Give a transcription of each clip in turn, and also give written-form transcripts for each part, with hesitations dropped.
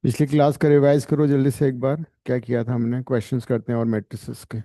पिछली क्लास का रिवाइज करो जल्दी से एक बार। क्या किया था हमने? क्वेश्चंस करते हैं और मैट्रिसेस के।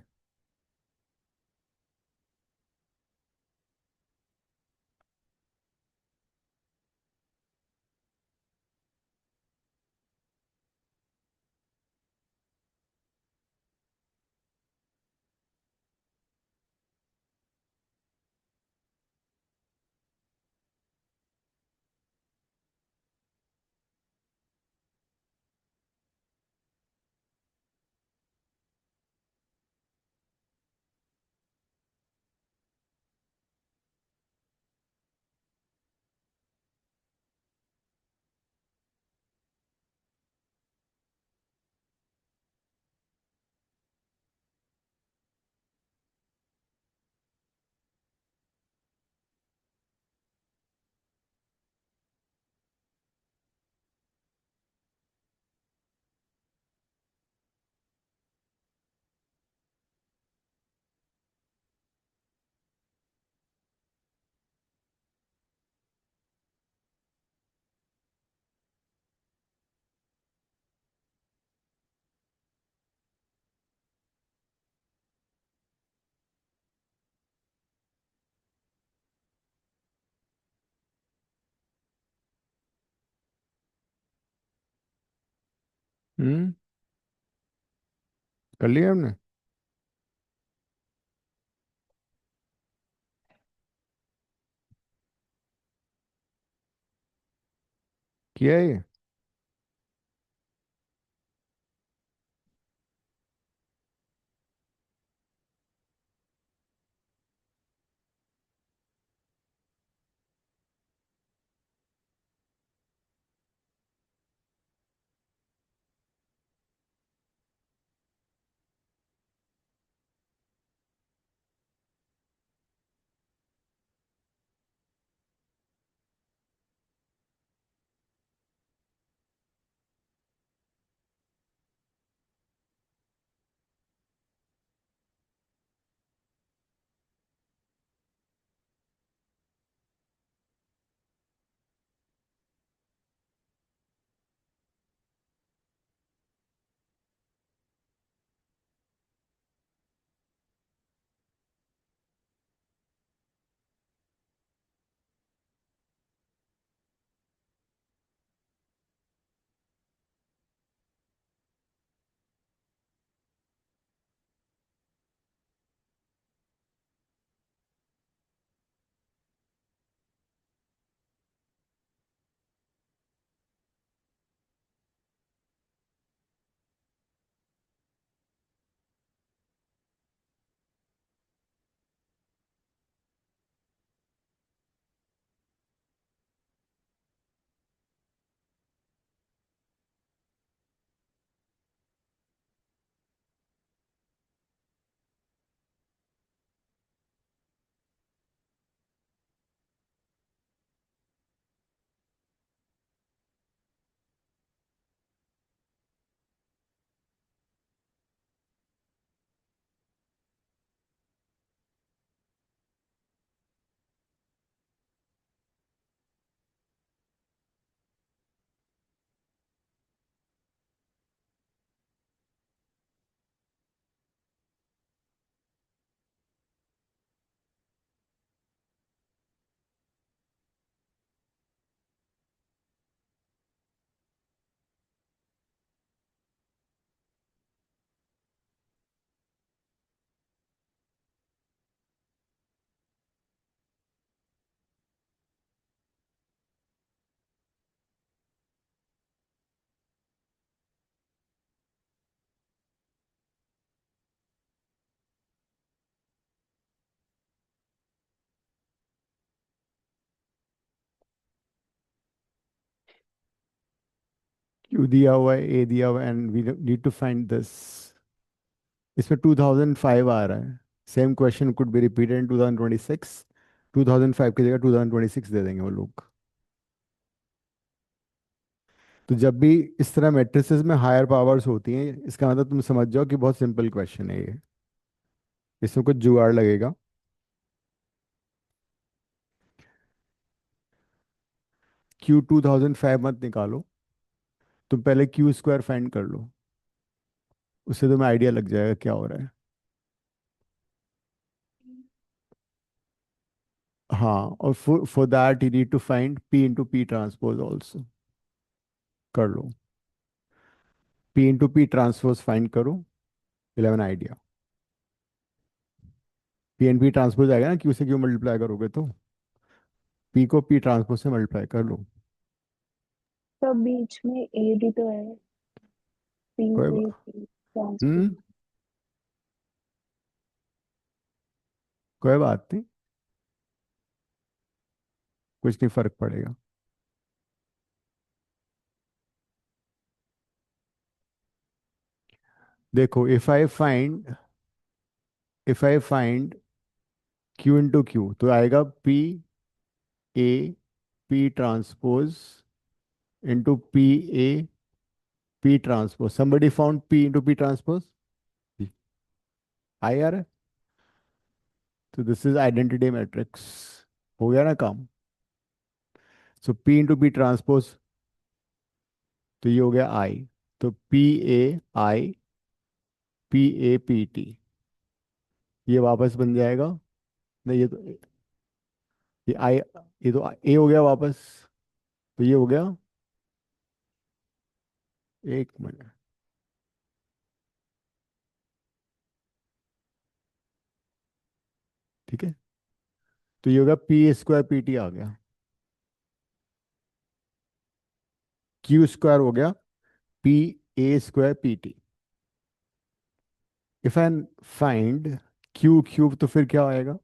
हम्म। कर लिया हमने। किया है ये। क्यू दिया हुआ है, ए दिया हुआ है, and we need to find this. इसमें 2005 आ रहा है। Same question could be repeated in 2026। 2005 की जगह 2026 दे देंगे वो लोग। तो जब भी इस तरह मैट्रिसेस में हायर पावर्स होती हैं, इसका मतलब तुम समझ जाओ कि बहुत सिंपल क्वेश्चन है ये। इसमें कुछ जुगाड़ लगेगा। क्यू 2005 मत निकालो। तुम पहले क्यू स्क्वायर फाइंड कर लो, उससे तुम्हें आइडिया लग जाएगा क्या हो रहा है। हाँ, और for that you need to find P into P transpose also. कर लो, P into P transpose find करो। 11 idea. P and P transpose आएगा ना, क्यू से क्यू मल्टीप्लाई करोगे तो पी को पी ट्रांसपोज से मल्टीप्लाई कर लो। तो बीच में ए भी तो है। पी कोई ए बा- पी ट्रांसपोज। हम्म, कोई बात नहीं, कुछ नहीं फर्क पड़ेगा। देखो, if I find Q into Q तो आएगा P A P transpose into P A P transpose. Somebody found P into P transpose. I R, तो दिस इज आइडेंटिटी मैट्रिक्स। हो गया ना काम। सो पी इंटू पी ट्रांसपोज, तो ये हो गया आई। तो P A I P A P T, ये वापस बन जाएगा। नहीं, ये आई, ये तो ए हो गया वापस। तो ये हो गया, एक मिनट, ठीक है। तो ये हो गया पी स्क्वायर पी टी आ गया। क्यू स्क्वायर हो गया P A square P T. If I find Q cube तो फिर क्या आएगा?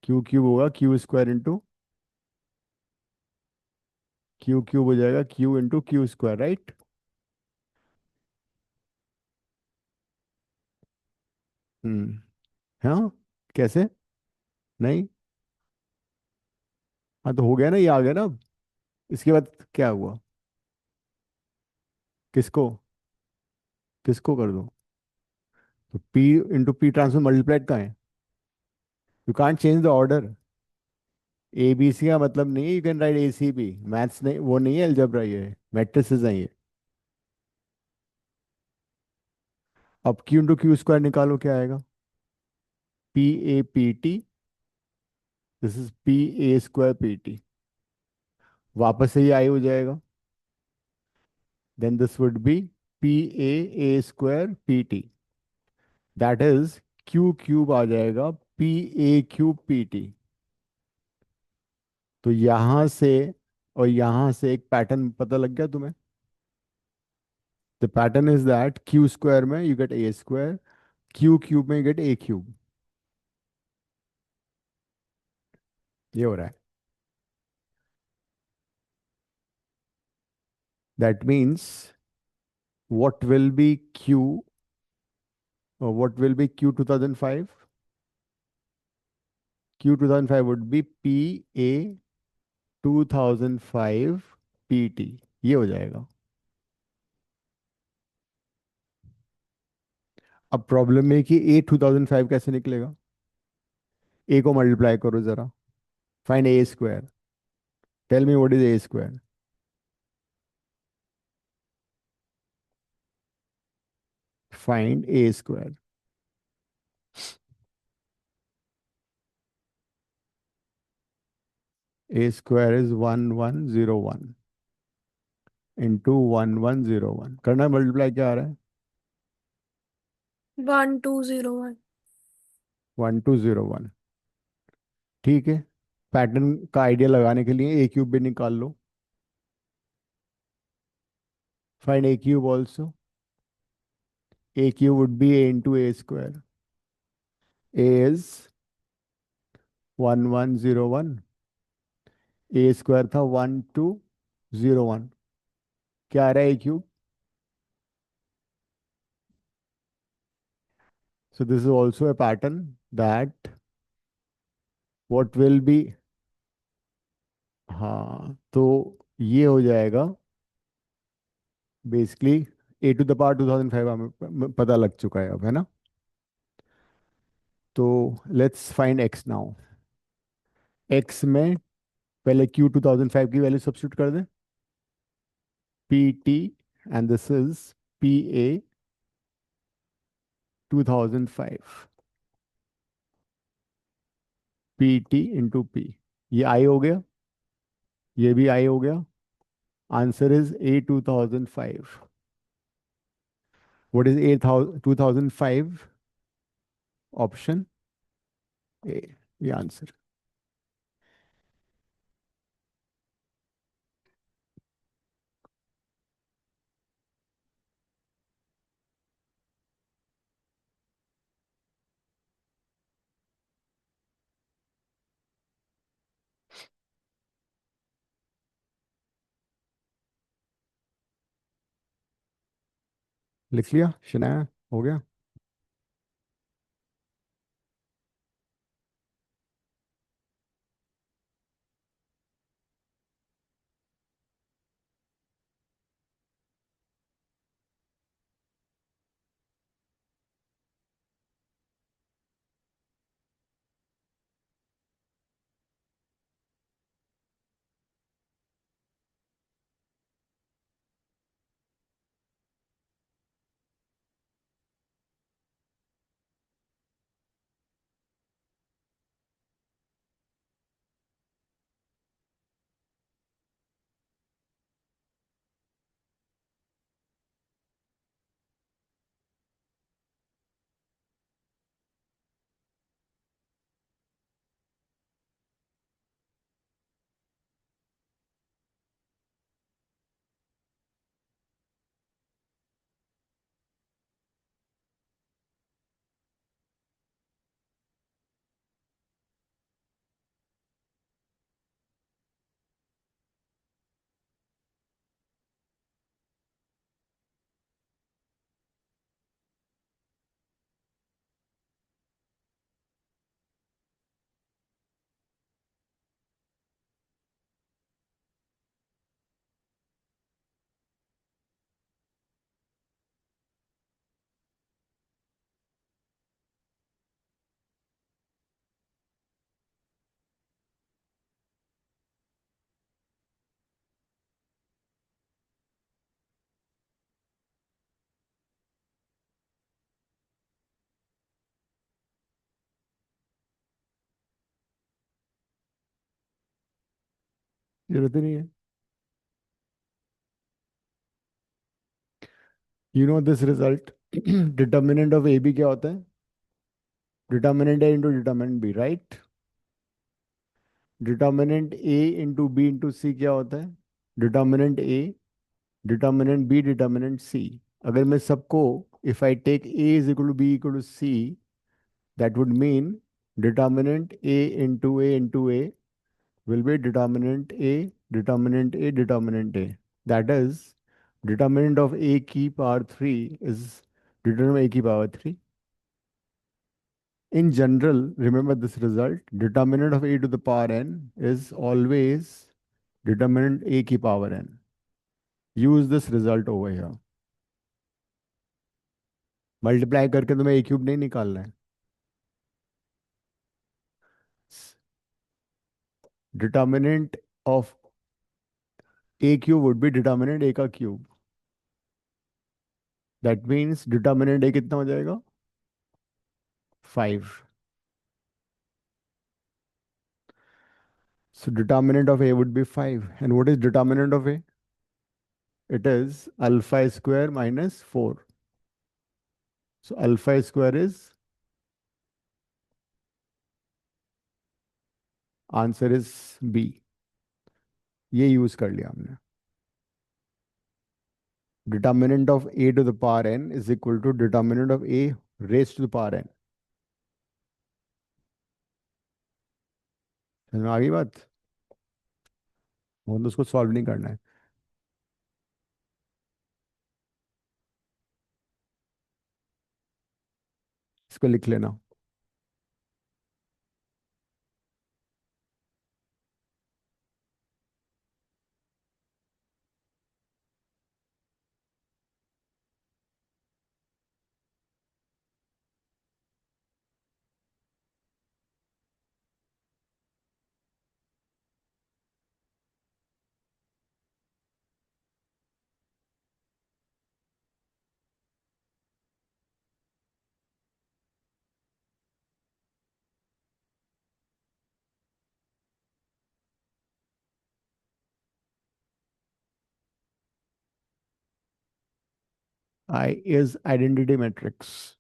क्यू क्यूब होगा Q square into Q cube हो जाएगा Q into Q square, right? Hmm. हाँ, कैसे? नहीं, हाँ तो हो गया ना, ये आ गया ना अब। इसके बाद क्या हुआ? किसको किसको कर दो? तो P into P transfer multiplied का है। You can't change the order. A B C का मतलब नहीं है you can write A C B. Maths नहीं, वो नहीं है अलजेब्रा, ये मैट्रिसेस है ये। अब क्यू इंटू क्यू स्क्वायर निकालो, क्या आएगा? P A P T, this is P A square P T. वापस से ये आई हो जाएगा। Then this would be P A square P T, that is Q cube आ जाएगा P A cube P T. तो यहां से और यहां से एक पैटर्न पता लग गया तुम्हें। The pattern is that Q square में you get A square, Q cube में यू गेट ए क्यूब। ये हो रहा है। That means what will be q, what will be q 2005? q 2005 would be p a 2005 pt। ये हो जाएगा। अब प्रॉब्लम है कि a 2005 कैसे निकलेगा? a को मल्टीप्लाई करो जरा। Find A square. Tell me what is A square. Find A square. A square is 1101 into 1101। करना मल्टीप्लाई, क्या आ रहा है? 1201। 1201। ठीक है। पैटर्न का आइडिया लगाने के लिए ए क्यूब भी निकाल लो। Find A cube also. A cube would be A into A square. A is 1101, A square था 1201। क्या आ रहा है A cube? So this is also a pattern that what will be, हाँ तो ये हो जाएगा basically A to the power 2005 हमें पता लग चुका है अब, है ना? तो let's find x now. X में पहले क्यू 2005 की वैल्यू सब्स्टिट्यूट कर दें। PT, and this is PA 2005. PT into P, ये आई हो गया, ये भी आई हो गया. Answer is A 2005. What is A 2005? Option A, ये आंसर. लिख लिया शनाया, हो गया. जरूरत ही नहीं है. You know this result. Determinant of A B क्या होता है? Determinant A into determinant B, right? Determinant A into B into C क्या होता है? Determinant A, determinant B, determinant C. अगर मैं सबको, if I take A is equal to B equal to C, that would mean determinant A into A will be determinant A, determinant A, determinant A. That is, determinant of A की power 3 is determinant of A की power 3. In general, remember this result, determinant of A to the power n is always determinant A की power n. Use this result over here. Multiply करके तुम्हें A cube नहीं निकालना है. Determinant of A cube would be determinant A का cube. That means determinant A कितना हो जाएगा? 5. So determinant of A would be 5. And what is determinant of A? It is alpha square minus 4. So alpha square is, answer is B. ये use कर लिया हमने. Determinant of A to the power n is equal to determinant of A raised to the power n. समझ में आ गई बात? वो तो उसको सॉल्व नहीं करना है. इसको लिख लेना. I is identity matrix.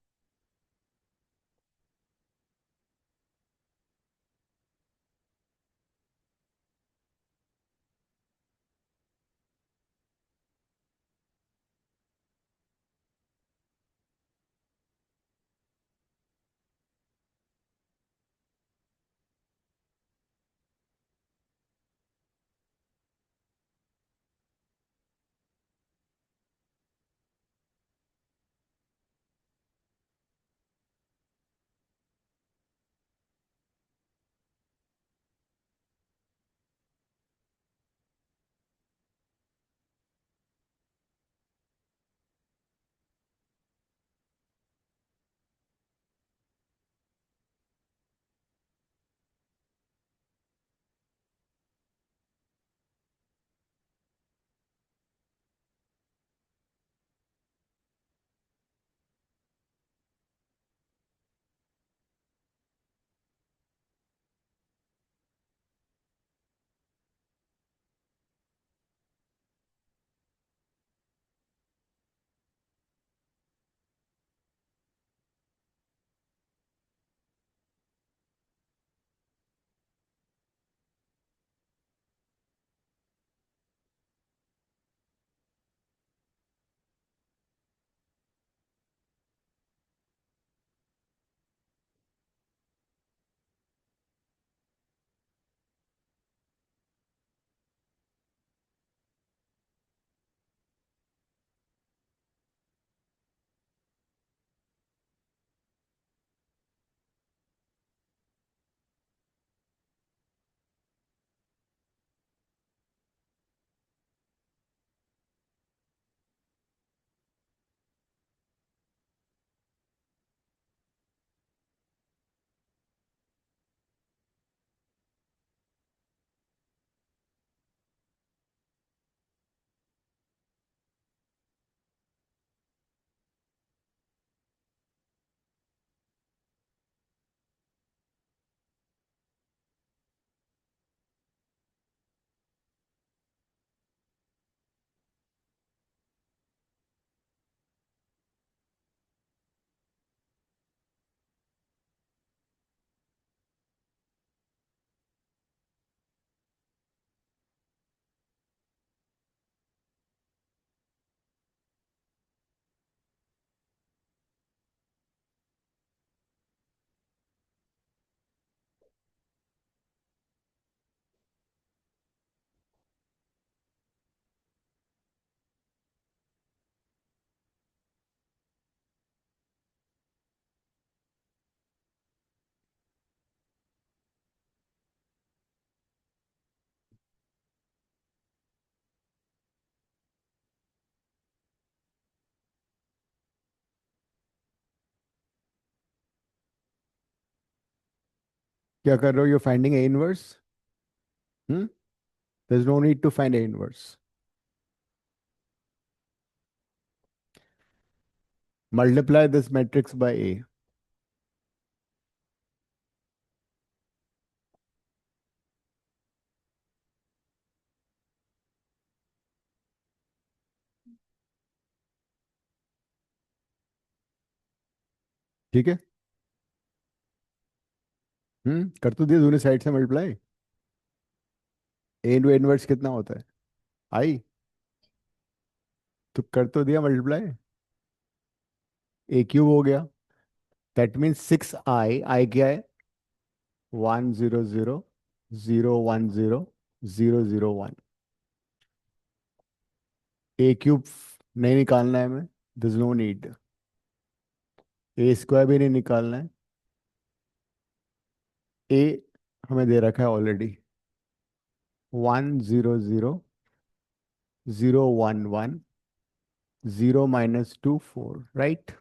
क्या कर रहे हो? You finding A inverse? Hmm there's no need to find a inverse. Multiply this matrix by a. ठीक है। कर तो दिया दोनों साइड से मल्टीप्लाई। ए इंटू इनवर्स कितना होता है? आई। तो कर तो दिया मल्टीप्लाई। ए क्यूब हो गया। That means 6i। आई क्या है? 100 0 1 0 ए क्यूब नहीं निकालना है हमें। This no need. A square भी नहीं निकालना है। ए हमें दे रखा है ऑलरेडी। 100 0 1 1 0 - 2 4, राइट।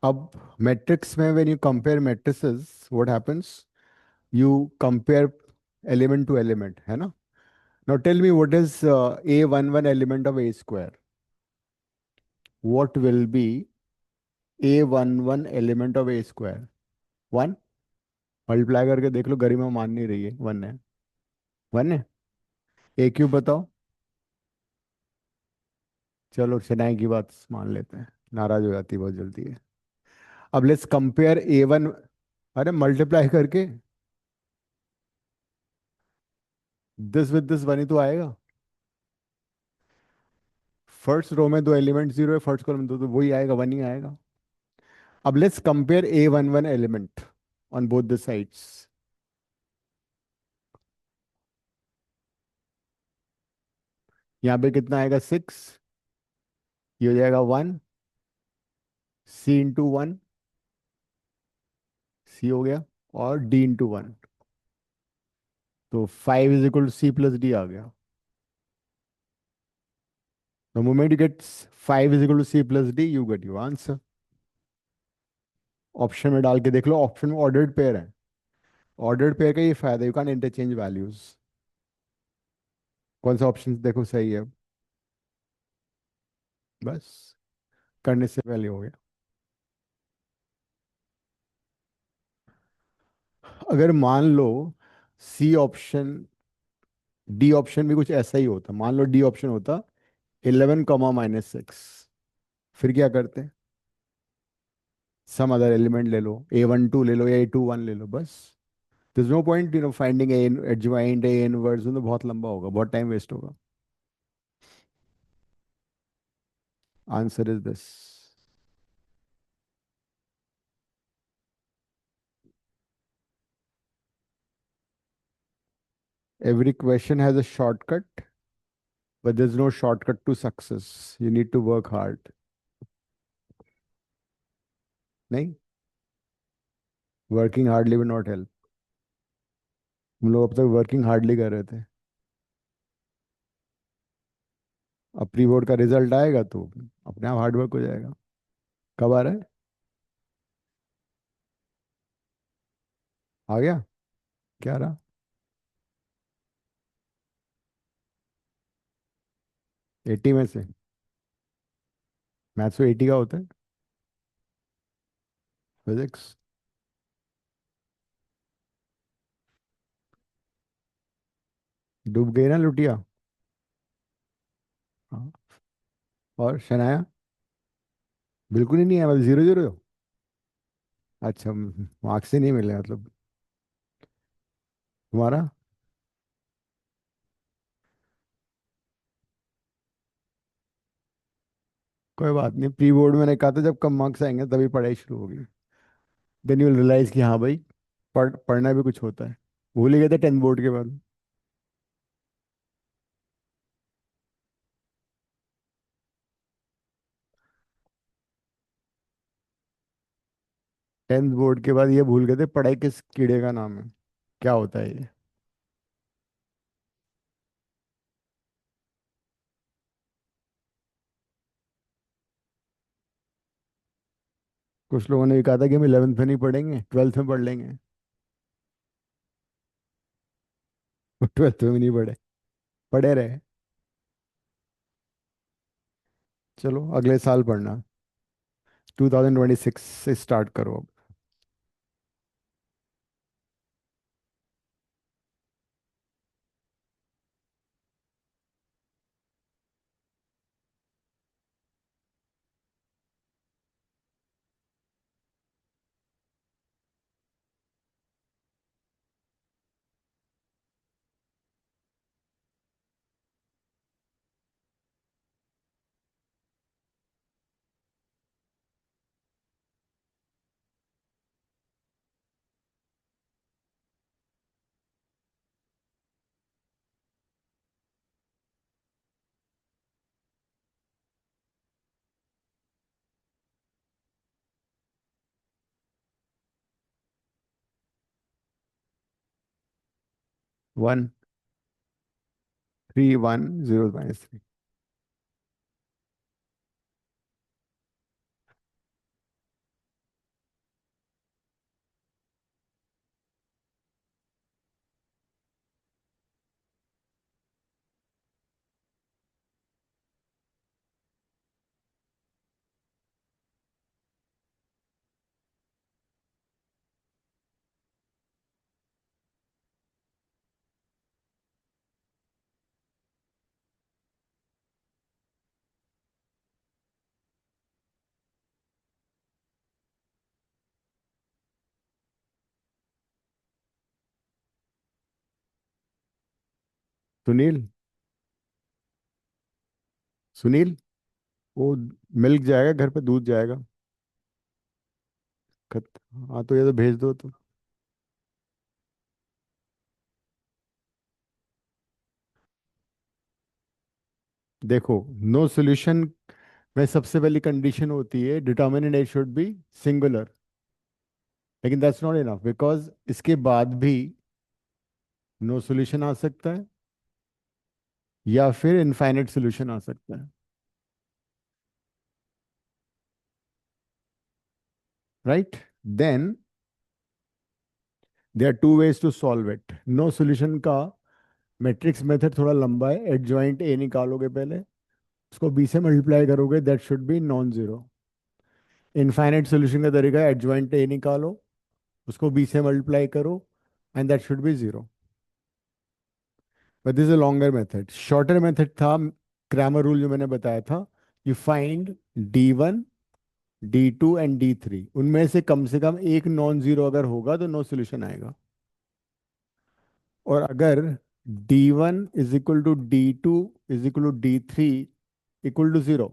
अब मैट्रिक्स में when you compare matrices what happens? You compare element to element, है ना? Now tell me what is A11 element of A square? What will be A11 element of A square? 1। Multiply करके देख लो, गरिमा मान नहीं रही है। 1 है। 1 है। ए क्यूब बताओ। चलो शनाई की बात मान लेते हैं, नाराज हो जाती है बहुत जल्दी है। अब लेट्स कंपेयर A1। अरे मल्टीप्लाई करके दिस विद दिस वन ही तो आएगा। फर्स्ट रो में दो एलिमेंट जीरो है, फर्स्ट कॉलम में दो, तो वही आएगा, वन ही आएगा। अब let's compare A11 element on both the sides. यहाँ पे कितना आएगा, 6। ये हो जाएगा 1, C × 1, C हो गया, और D × 1, तो 5 = C + D आ गया। The moment you get 5 = C + D, you get your answer. Option में डाल के देख लो, ऑप्शन में ऑर्डर्ड पेयर है। ऑर्डर्ड पेयर का ये फायदा, यू कैन इंटरचेंज वैल्यूज। कौन सा ऑप्शन देखो सही है, बस करने से पहले हो गया। अगर मान लो सी ऑप्शन, डी ऑप्शन भी कुछ ऐसा ही होता, मान लो डी ऑप्शन होता 11, -6, फिर क्या करते? सम अदर एलिमेंट ले लो, A12 ले लो या A21 ले लो, बस। There's no point, finding A adjoint, A inverse, तो बहुत लंबा होगा, बहुत टाइम वेस्ट होगा। Answer is this. Every question has a shortcut, but there's no shortcut to success. You need to work hard. नहीं, working hardly will not help। हम लोग अब तक वर्किंग हार्डली कर रहे थे। अब प्री बोर्ड का रिजल्ट आएगा तो अपने आप हार्ड वर्क हो जाएगा। कब आ रहा है? आ गया? क्या रहा? 80 में से? मैथ्स तो 80 का होता है। फिजिक्स। डूब गई ना लुटिया। हाँ। और शनाया? बिल्कुल ही नहीं है, मतलब 0 0। अच्छा, मार्क्स ही नहीं मिले मतलब। तुम्हारा? कोई बात नहीं, प्री बोर्ड मैंने कहा था जब कम मार्क्स आएंगे तभी पढ़ाई शुरू होगी। देन यू विल रियलाइज कि हाँ भाई, पढ़ना भी कुछ होता है। भूल ही गए थे 10th बोर्ड के बाद। 10th बोर्ड के बाद ये भूल गए थे पढ़ाई किस कीड़े का नाम है, क्या होता है ये। कुछ लोगों ने भी कहा था कि हम 11th में नहीं पढ़ेंगे, 12th में पढ़ लेंगे। 12th में भी नहीं पढ़े, पढ़े रहे। चलो अगले साल पढ़ना, 2026 से स्टार्ट करो अब। 1 3 1 0 -3। सुनील, सुनील, वो मिल्क जाएगा घर पे, दूध जाएगा। खत हाँ, तो ये तो भेज दो तो। देखो, नो सॉल्यूशन में सबसे पहली कंडीशन होती है determinant A should B singular. लेकिन दैट्स नॉट इनफ, बिकॉज इसके बाद भी नो सॉल्यूशन आ सकता है या फिर इनफाइनाइट सॉल्यूशन आ सकता है। Right? Then there are two ways to solve it. No solution का मैट्रिक्स मेथड थोड़ा लंबा है। एडजॉइंट ए निकालोगे पहले, उसको बी से मल्टीप्लाई करोगे, that should be non zero. Infinite solution का तरीका है एडजॉइंट ए निकालो, उसको बी से मल्टीप्लाई करो, and that should be zero. But this is a longer method. Shorter method था क्रैमर रूल जो मैंने बताया था। You find D1, D2 and D3, उनमें से कम एक नॉन जीरो अगर होगा तो नो सॉल्यूशन आएगा। और अगर D1 is equal to D2 is equal to D3 equal to zero,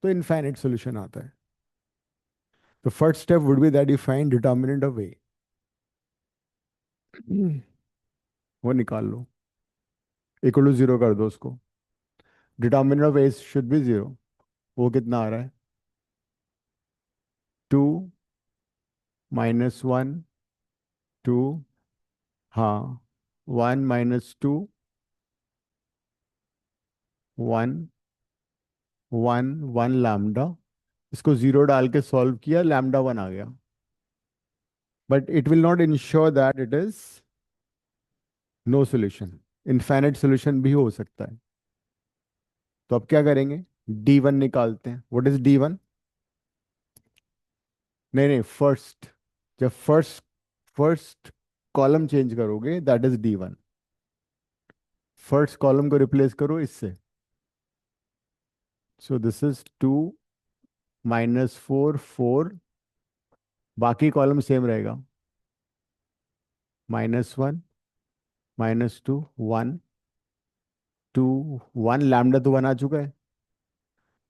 तो इनफाइनाइट सॉल्यूशन आता है। तो first step would be that you find determinant of A. वो निकाल लो, इक्वल टू जीरो कर दो उसको। Determinant of A should be zero. वो कितना आ रहा है? 2 -1, 2, हाँ, 1 - 2, 1, 1, 1 लैम्डा। इसको जीरो डाल के सॉल्व किया, लैम्डा 1 आ गया। But it will not ensure that it is no solution. Infinite solution भी हो सकता है। तो अब क्या करेंगे? D1 निकालते हैं। What is D1? नहीं नहीं, फर्स्ट, जब फर्स्ट फर्स्ट कॉलम चेंज करोगे that is D1। First column को रिप्लेस करो इससे। So this is 2 -4, 4। बाकी कॉलम सेम रहेगा। -1, -2, 1, 2, 1, लैम्डा तो 1 आ चुका है।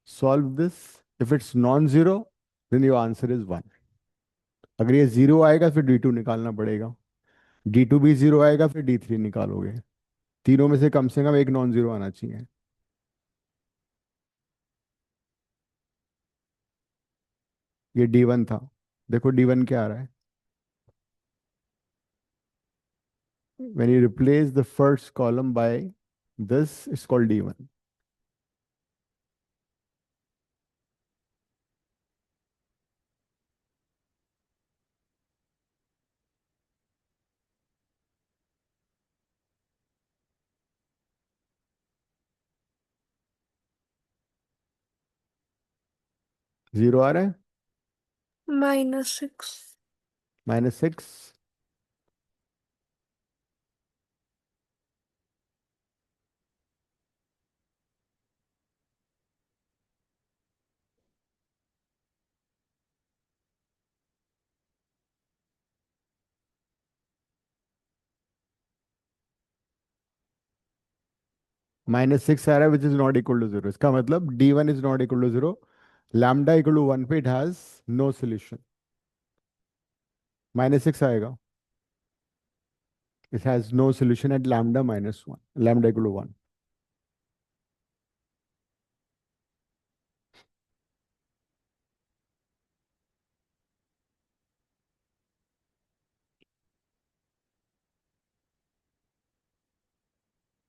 Solve this. If it's non zero, then your answer is 1। अगर ये जीरो आएगा फिर D2 निकालना पड़ेगा। D2 भी जीरो आएगा फिर D3 निकालोगे। तीनों में से कम एक नॉन जीरो आना चाहिए। ये D1 था। देखो D1 क्या आ रहा है? when you replace the first column by this, it's called D1। Zero आ रहा है? -6। -6। -6 आ रहा है which is not equal to zero. इसका मतलब D1 is not equal to zero. Lambda equal to 1 पे इट हैज नो सोल्यूशन। -6 आएगा। It has no solution at lambda -1, lambda equal to 1।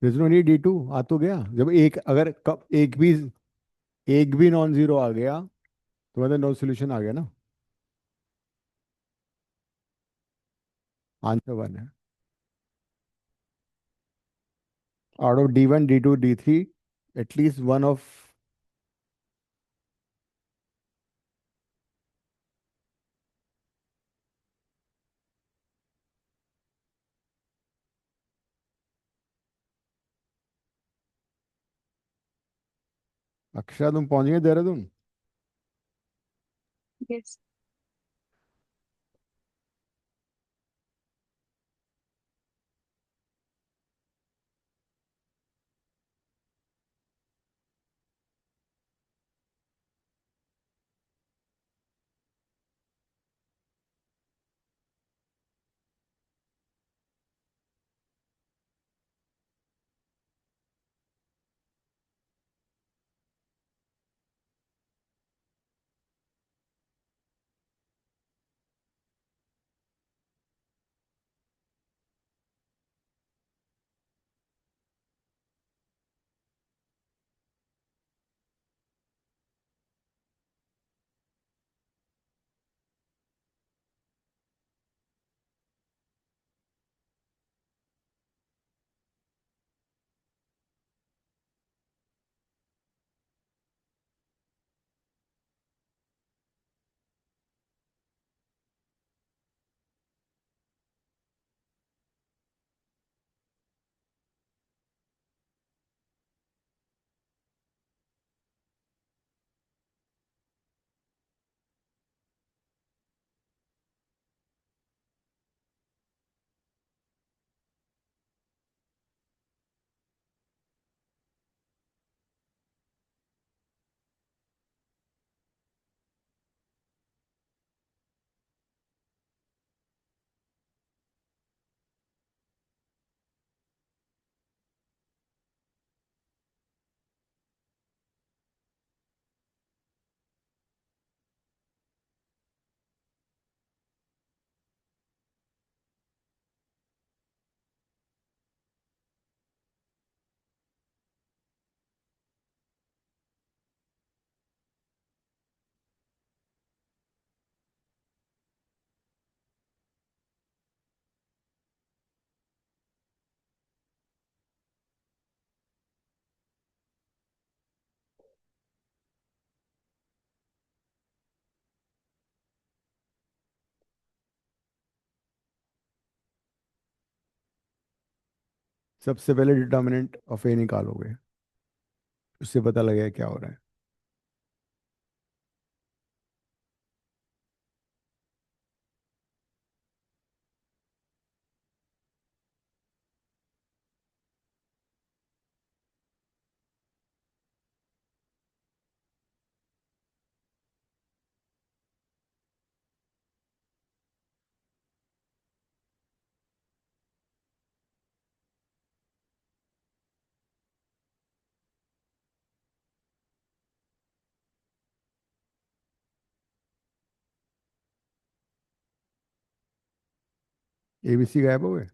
there's no need D2। आ तो गया। जब एक अगर कब एक भी नॉन जीरो आ गया तो मतलब नो सोल्यूशन आ गया ना। आंसर 1 है। Out of D1, D2, D3, at least one of. Akshara, तुम पहुंच गए देहरादून? यस। सबसे पहले डिटर्मिनेंट ऑफ ए निकालोगे, उससे पता लगेगा क्या हो रहा है। ABC गायब हो गए।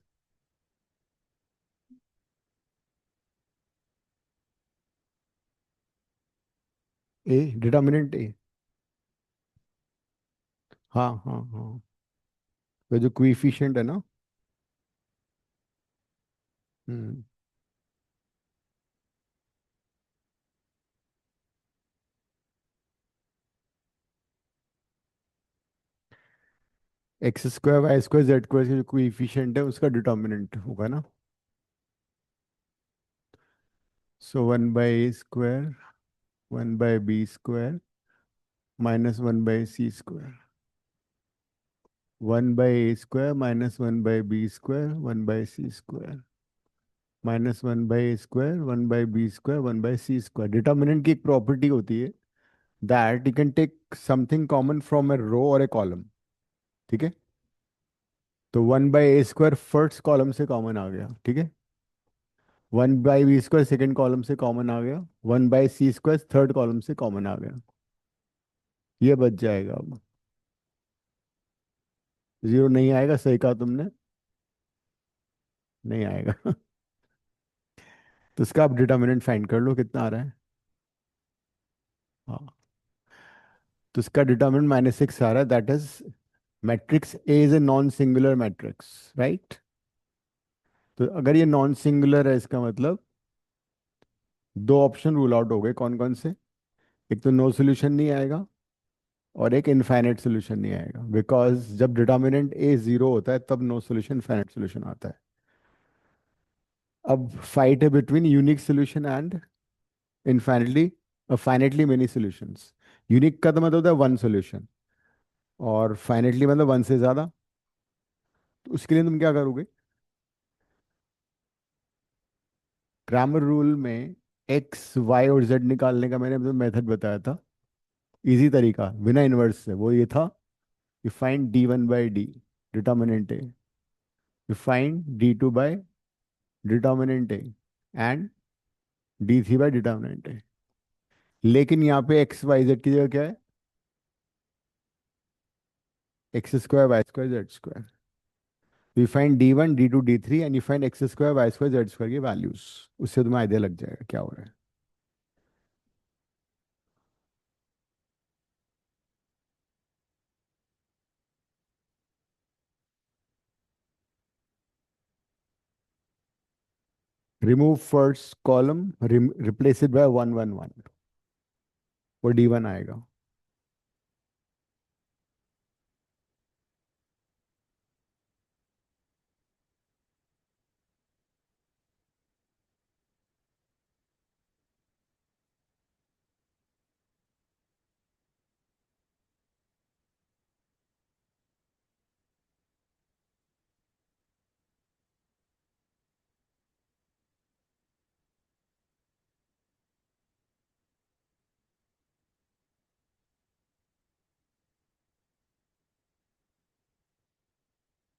A, determinant A. हाँ हाँ हाँ, वो जो कोएफिशिएंट है ना। Hmm. X square Y square Z square का जो कोएफिशिएंट है उसका डिटर्मिनेंट होगा ना। सो 1/a² 1/b² -1/c²। 1/a² -1/b² 1/c² -1/a² 1/b² 1/c²। Determinant की एक प्रॉपर्टी होती है that you can take something common from a row और ए कॉलम। ठीक है, तो 1/a² फर्स्ट कॉलम से कॉमन आ गया, ठीक है। 1/b² सेकेंड कॉलम से कॉमन आ गया, 1/c² थर्ड कॉलम से कॉमन आ गया। ये बच जाएगा अब। जीरो नहीं आएगा, सही कहा तुमने। नहीं आएगा। तो इसका आप डिटर्मिनेंट फाइंड कर लो कितना आ रहा है। हाँ, तो इसका डिटर्मिनेंट -6 आ रहा है, that is matrix A is a non singular matrix, right. तो अगर ये नॉन सिंगुलर है, इसका मतलब दो ऑप्शन रूल आउट हो गए। कौन कौन से? एक तो नो सॉल्यूशन नहीं आएगा, और एक इनफाइनाइट सॉल्यूशन नहीं आएगा, बिकॉज जब डिटर्मिनेंट ए जीरो होता है तब नो सॉल्यूशन फाइनाइट सॉल्यूशन आता है। अब फाइट है between unique solution and infinitely finitely many solutions. Unique का तो मतलब होता है वन सॉल्यूशन, और फाइनाइटली मतलब वन से ज्यादा। तो उसके लिए तुम क्या करोगे? ग्रामर रूल में एक्स वाई और जेड निकालने का मैंने मेथड बताया था, इजी तरीका बिना इनवर्स से। वो ये था, you find d1/d determinant A, you find d2/d determinant A, and d3/d determinant A. लेकिन यहाँ पे एक्स वाई जेड की जगह क्या है? x² y² z²। You find d1 d2 d3 and you find x² y² z² की values. उससे तुम्हें आइडिया लग जाएगा क्या हो रहा है। Remove first column, replace it by 1 1 1, वो d1 आएगा।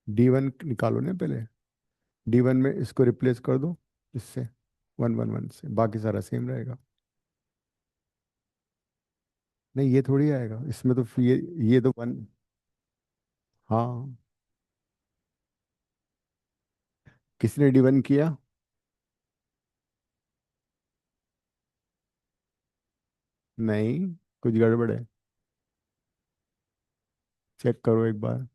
d1 निकालो ना पहले। d1 में इसको रिप्लेस कर दो इससे, 1 1 1 से, बाकी सारा सेम रहेगा। नहीं, ये थोड़ी आएगा इसमें, तो फिर ये तो वन। हाँ, किसने d1 किया? नहीं, कुछ गड़बड़ है, चेक करो एक बार।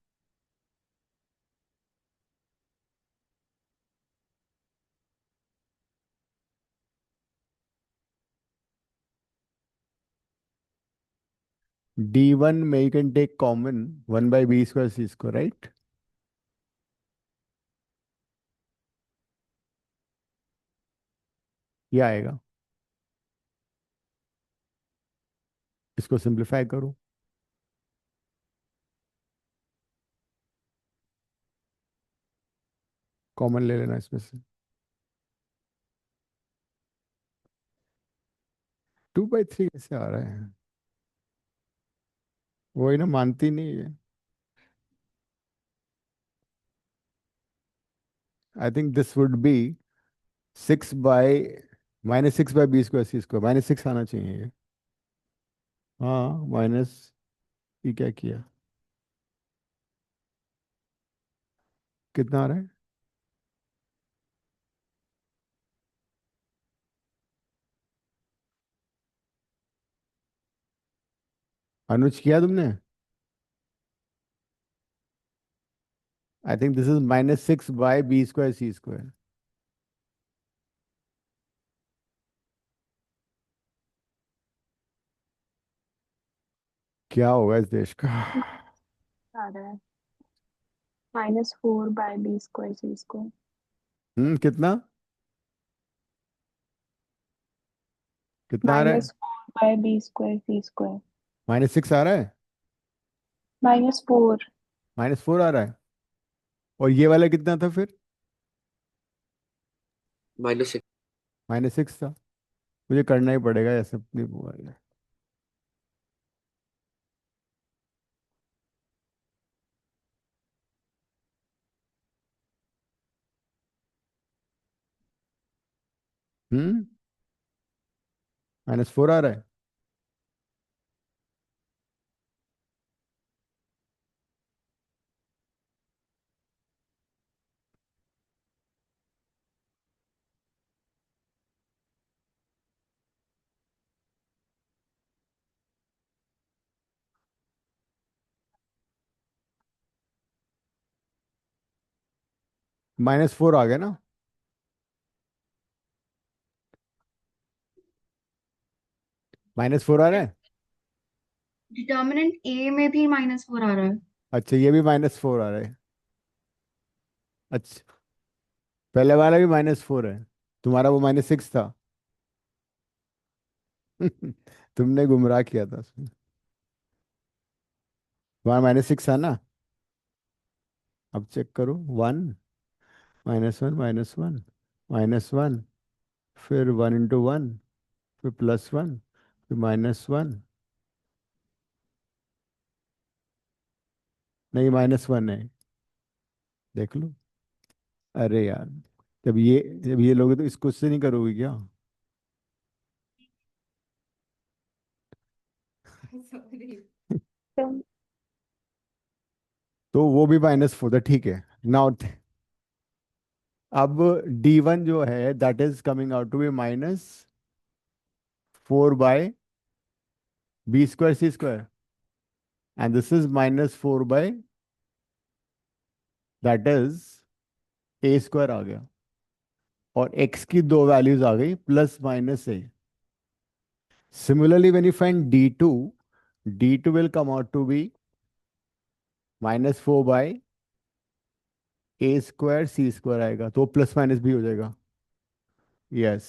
d1 में you can take common 1/b²c², right. ये आएगा। इसको सिंप्लीफाई करो। कॉमन ले लेना इसमें से। 2/3 कैसे आ रहा है? वही ना, मानती नहीं है। I think this would B 6 by -6/b²c², -6 आना चाहिए ये। हाँ, माइनस। ये क्या किया? कितना आ रहा है? अनुज, किया तुमने? I think this is -6/b²c²। क्या होगा इस देश का? आ रहा है -4/b²c²। कितना? कितना आ रहा है? -4/b²c²। -6 आ रहा है? -4। -4 आ रहा है? और ये वाला कितना था फिर? -6। -6 था। मुझे करना ही पड़ेगा ऐसे अपनी बुआ है। हम्म -4 आ रहा है। -4 आ गया ना? -4 आ रहा है। डिटर्मिनेंट ए में भी -4 आ रहा है। अच्छा, ये भी -4 आ रहा है। अच्छा, पहले वाला भी -4 है। तुम्हारा वो -6 था। तुमने गुमराह किया था उसमें। तुम्हारा -6 था ना? अब चेक करो। 1, -1, -1, -1, फिर 1 × 1, फिर +1, फिर -1। नहीं, -1 है। देख लो। अरे यार, जब ये लोगे तो इसको उससे नहीं करोगे क्या? Sorry. तो तो वो भी -4 था, ठीक है। नाउ अब D1 जो है, that is coming out to be -4/b²c², and this is -4/, that is a² आ गया। और x की दो वैल्यूज आ गई, +, -a। Similarly, when you find D2, D2 will come out to be -4/a²c² आएगा, तो प्लस माइनस भी हो जाएगा। यस।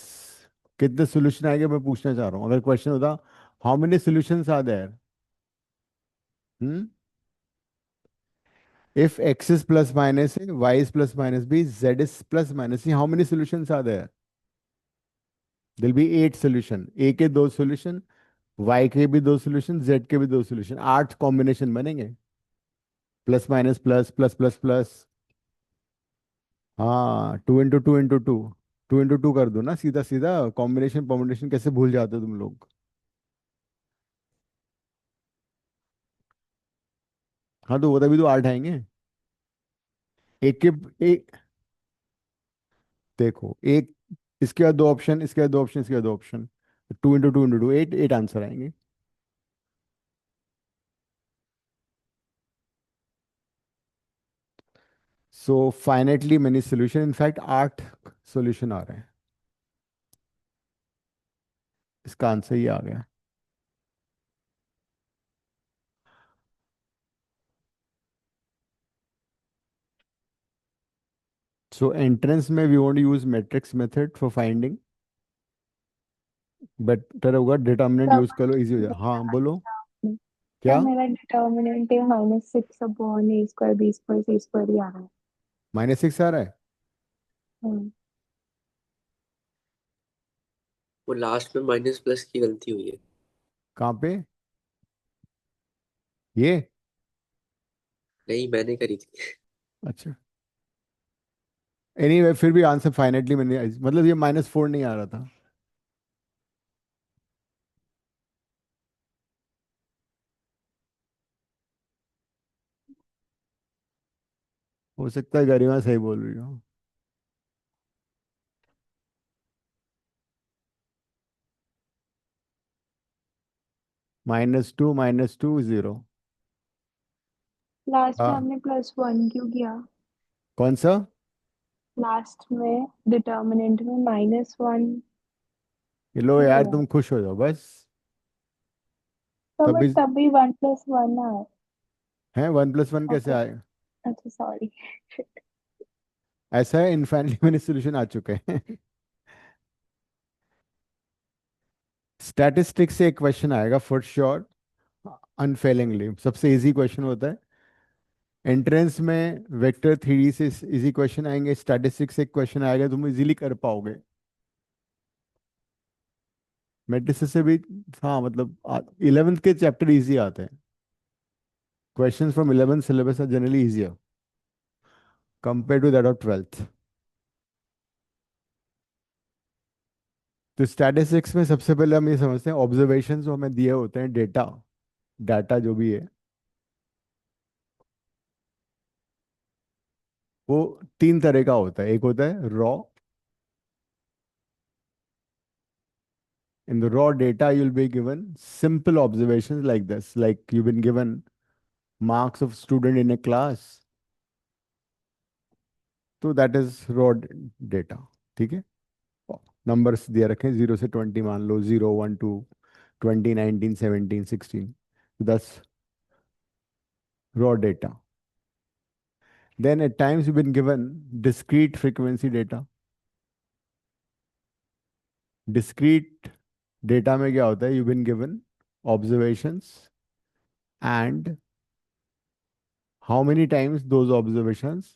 कितने सोल्यूशन आएंगे मैं पूछना चाह रहा हूँ। अगर क्वेश्चन होता how many solutions are there, hmm if x is +, y is +, z is +, how many solutions are there? Will be 8 solution. a के 2 सोल्यूशन, y के भी 2 सोल्यूशन, z के भी 2 सोल्यूशन, 8 कॉम्बिनेशन बनेंगे। Plus minus plus plus plus plus. हाँ, 2 × 2 × 2। 2 × 2 कर दो ना, सीधा सीधा। कॉम्बिनेशन कॉम्बिनेशन कैसे भूल जाते हो तुम लोग? हाँ, तो वो तभी तो 8 आएंगे। एक के एक। देखो, एक, इसके बाद 2 ऑप्शन, इसके बाद 2 ऑप्शन, इसके बाद 2 ऑप्शन। 2 × 2 × 2, 8, 8 आंसर आएंगे। So finitely many solution, in fact 8 solution आ रहे हैं। इसका आंसर ये आ गया। सो एंट्रेंस में we want use matrix method for finding better होगा डिटर्मिनेंट तब यूज करो, इजी हो जाए। हाँ बोलो। तो क्या? मेरा डिटर्मिनेंट है -6 अपॉन ए स्क्वायर बी स्क्वायर सी स्क्वायर ही आ रहा है। -6 आ रहा है? हम्म। वो लास्ट में माइनस प्लस की गलती हुई है। कहाँ पे? ये? नहीं, मैंने करी थी। अच्छा। एनीवे फिर भी आंसर फाइनेटली मैंने, मतलब ये -4 नहीं आ रहा था। हो सकता है गरिमा सही बोल रही हो। -2 -2 0। लास्ट में हाँ। आपने +1 क्यों किया? कौन सा? लास्ट में डिटर्मिनेंट में -1 ये लो क्यों यार, किया? तुम खुश हो जाओ बस। तो तभी बट तभी 1 + 1 है। है 1 + 1 कैसे ओके। आए? अच्छा सॉरी। ऐसा है, इनफाइनली मैंने सोल्यूशन आ चुके हैं। स्टैटिस्टिक्स से एक क्वेश्चन आएगा फॉर श्योर, अनफेलिंगली सबसे इजी क्वेश्चन होता है। एंट्रेंस में वेक्टर थ्योरी से इजी क्वेश्चन आएंगे, स्टैटिस्टिक्स से एक क्वेश्चन आएगा, तुम इजीली कर पाओगे। मैट्रिसेस से भी। हाँ मतलब 11th के चैप्टर इजी आते हैं। Questions from 11th syllabus are generally easier compare to that of 12th। तो स्टैटिस्टिक्स में सबसे पहले हम ये समझते हैं ऑब्जर्वेशंस जो हमें दिए होते हैं, डेटा, डाटा जो भी है, वो 3 तरह का होता है। एक होता है raw. In the raw data, you'll be given simple observations like this, like you've been given marks of student in a class. तो दैट इज रॉ डेटा। ठीक है। नंबर्स दिए रखे 0 से 20, मान लो 0 1 2 20 19 17 16, 10 raw data. Then at times you've been given discrete frequency data. Discrete data में क्या होता है? You've been given observations and how many times those observations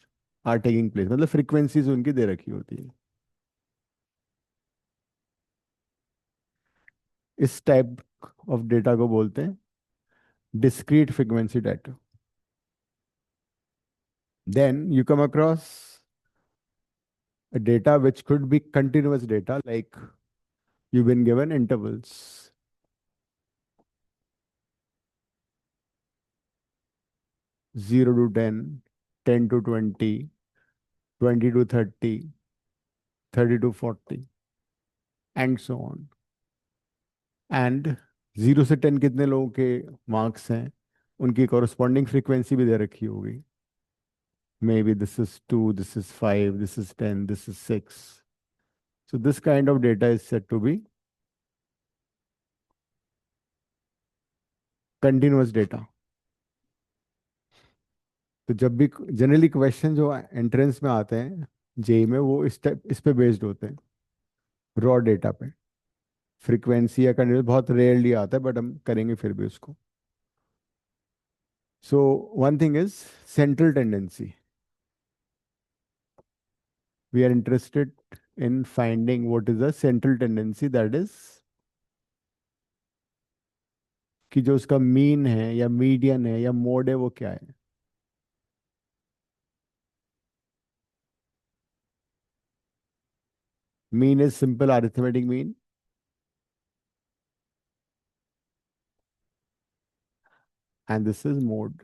are taking place, मतलब frequencies उनकी दे रखी होती है। इस टाइप ऑफ डेटा को बोलते हैं discrete frequency data. Then you come across a data which could be continuous data, like you've been given intervals 0 to 10, 10 to 20, 20 to 30, 30 to 40, and so on. And 0 से 10 कितने लोगों के मार्क्स हैं, उनकी corresponding frequency भी दे रखी होगी। Maybe this is 2, this is 5, this is 10, this is 6. So this kind of data is said to be continuous data. तो जब भी जनरली क्वेश्चन जो एंट्रेंस में आते हैं जेई में, वो इस पे बेस्ड होते हैं, रॉ डेटा पे। फ्रीक्वेंसी या कंटिन्यूस बहुत रेयरली आता है, बट हम करेंगे फिर भी उसको। So one thing is central tendency. We are interested in finding what is the central tendency, that is कि जो उसका मीन है या मीडियन है या मोड है, वो क्या है। Mean is simple arithmetic mean, and this is mode.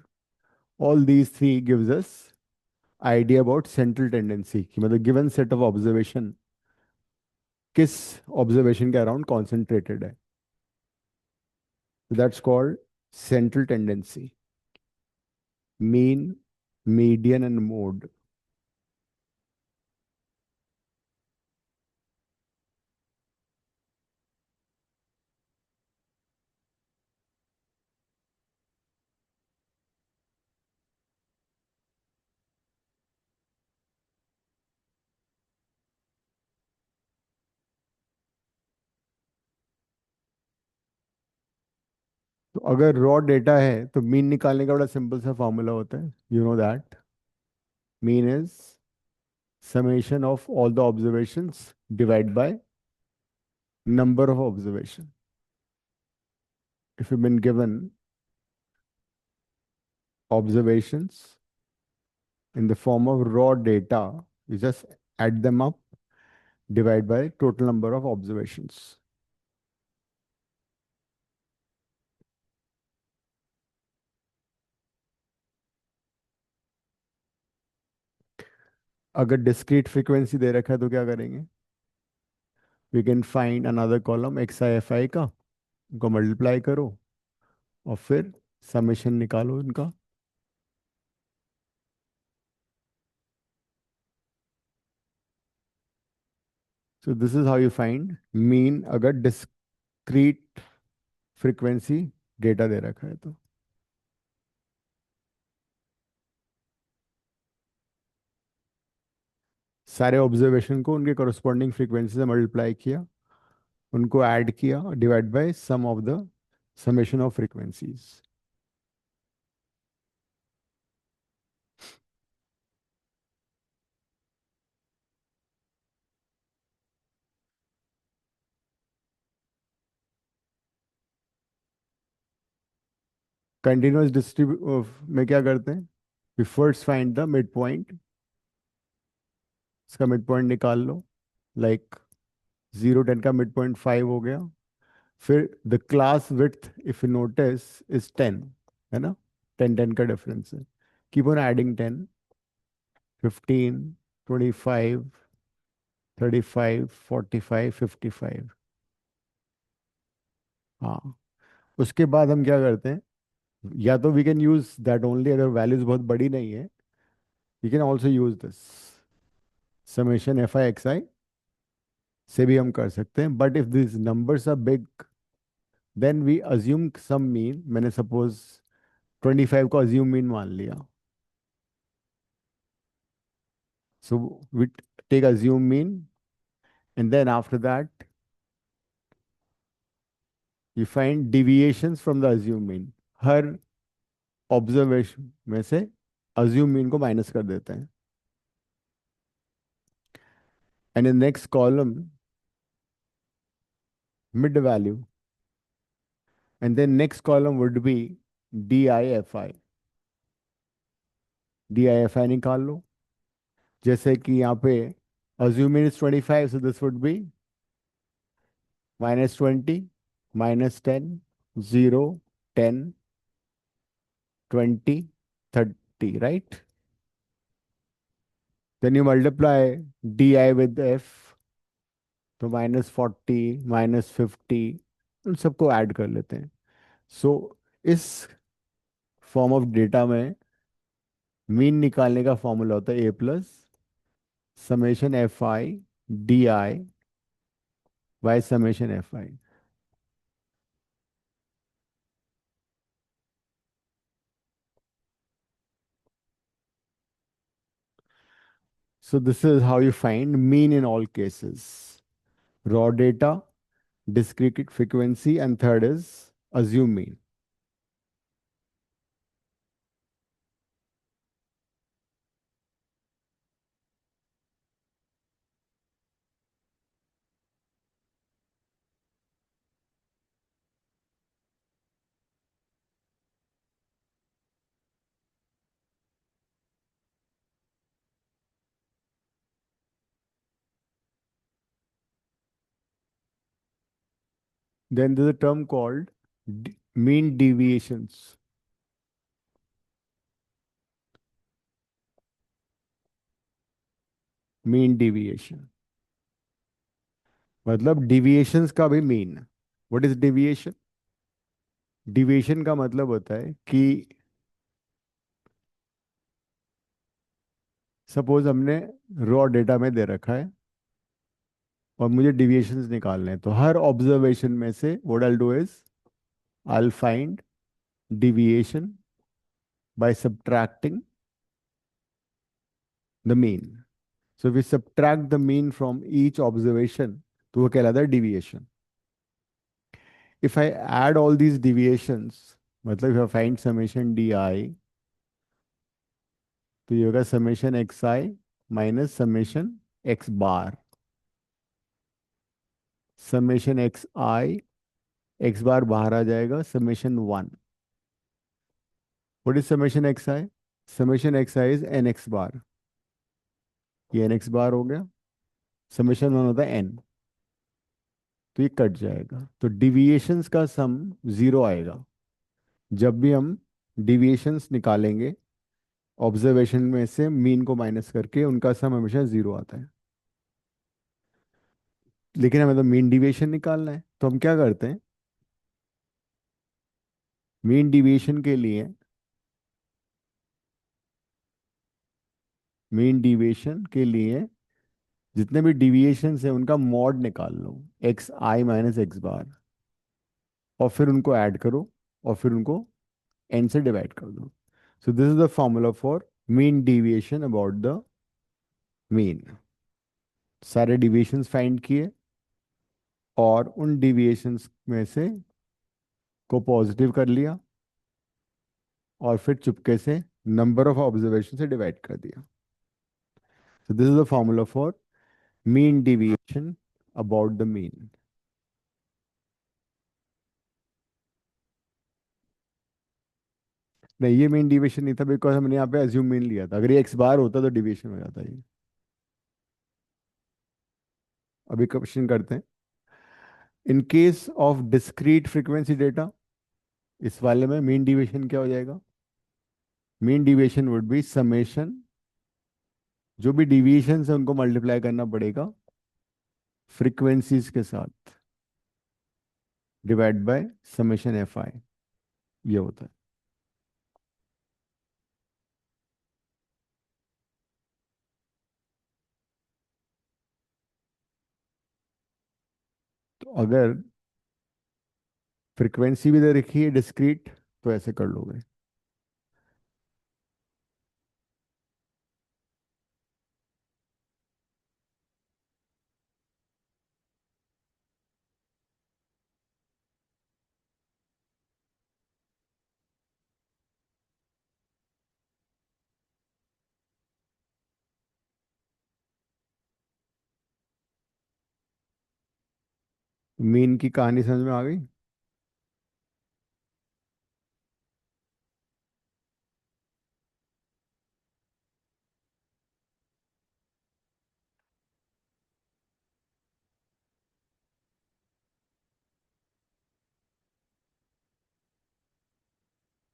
All these three gives us idea about central tendency कि मतलब given set of observation किस ऑब्जर्वेशन के अराउंड कॉन्सेंट्रेटेड है। That's called central tendency, mean, median and mode. तो अगर raw data है तो mean निकालने का बड़ा सिंपल सा फॉर्मूला होता है, you know that mean is summation of all the observations divided by number of observation. If you've been given observations in the form of raw data, you just add them up, divide by total number of observations. अगर discrete frequency दे रखा है तो क्या करेंगे? We can find another column xi का, उनको multiply करो और फिर समेशन निकालो इनका. So this is how you find mean अगर discrete frequency data दे रखा है तो. सारे ऑब्जर्वेशन को उनके करस्पॉन्डिंग फ्रीक्वेंसी से मल्टीप्लाई किया, उनको ऐड किया, divide by sum of the summation of frequencies. Continuous distribute में क्या करते हैं? We first find the mid point, इसका मिड पॉइंट निकाल लो, लाइक 0 10 का मिड पॉइंट 5 हो गया. फिर the class width if you notice is 10, है ना, 10 10 का डिफरेंस है. Keep on adding 10, 15, 25, 35, 45, 55. हाँ, उसके बाद हम क्या करते हैं, या तो we can use that only, अगर वैल्यूज बहुत बड़ी नहीं है we can also use this summation F I X I से भी हम कर सकते हैं. But if this numbers are big then we assume some mean. मैंने सपोज 25 को अज्यूम मीन मान लिया, so we take assume mean and then after that you find deviations from the assume mean. हर ऑब्जर्वेशन में से assume mean को minus कर देते हैं. And in the next column, mid value. And then next column would be DIFI. DIFI निकाल लो. जैसे कि यहाँ पे assuming is 25, so this would be -20, -10, 0, 10, 20, 30, right? Then you multiply DI with F, तो -40, -50, उन सबको ऐड कर लेते हैं. सो इस फॉर्म ऑफ डेटा में मीन निकालने का फॉर्मूला होता है A+ summation FI DI by summation FI. So this is how you find mean in all cases. Raw data, discrete frequency, and third is assume mean. Then there's a term called mean deviations. Mean deviation मतलब deviations का भी mean. What is deviation? Deviation का मतलब होता है कि suppose हमने raw data में दे रखा है और मुझे डिविएशंस निकालने हैं, तो हर ऑब्जर्वेशन में से what I do is I will find deviation by subtracting the mean. So if we subtract the mean from each observation, तो वो कहलाता है deviation. if I add all these deviations, मतलब if I find summation di, तो ये होगा summation xi minus summation x bar. Summation xi, x bar बाहर आ जाएगा, summation 1. What is summation xi? Summation xi is nx bar. ये nx bar हो गया, summation 1 होता है n, तो ये कट जाएगा, तो डिविएशंस का सम जीरो आएगा. जब भी हम डिविएशंस निकालेंगे ऑब्जर्वेशन में से मीन को माइनस करके, उनका सम हमेशा जीरो आता है. लेकिन हमें तो मीन डिविएशन निकालना है, तो हम क्या करते हैं, मीन डिविएशन के लिए, मीन डिविएशन के लिए जितने भी डिविएशन है उनका मॉड निकाल लो, एक्स आई माइनस एक्स बार, और फिर उनको ऐड करो, और फिर उनको एन से डिवाइड कर दो. So this is the formula for mean deviation about the mean. सारे डिविएशंस फाइंड किए और उन डिविएशंस में से को पॉजिटिव कर लिया और फिर चुपके से नंबर ऑफ ऑब्जर्वेशन से डिवाइड कर दिया. So this is the formula for mean deviation about the mean. नहीं, ये मीन डिविएशन नहीं था, बिकॉज हमने यहाँ पे अज्यूम मीन लिया था. अगर ये एक्स बार होता तो डिविएशन हो जाता ये. अभी क्वेश्चन करते हैं. In case of discrete frequency data, इस वाले में मीन डिविएशन क्या हो जाएगा, mean deviation would be summation, जो भी डिविएशन है उनको मल्टीप्लाई करना पड़ेगा फ्रीक्वेंसीज के साथ, डिवाइड बाय समेशन एफ आई, ये होता है. तो अगर फ्रीक्वेंसी भी दे रखी है डिस्क्रीट, तो ऐसे कर लोगे. मीन की कहानी समझ में आ गई.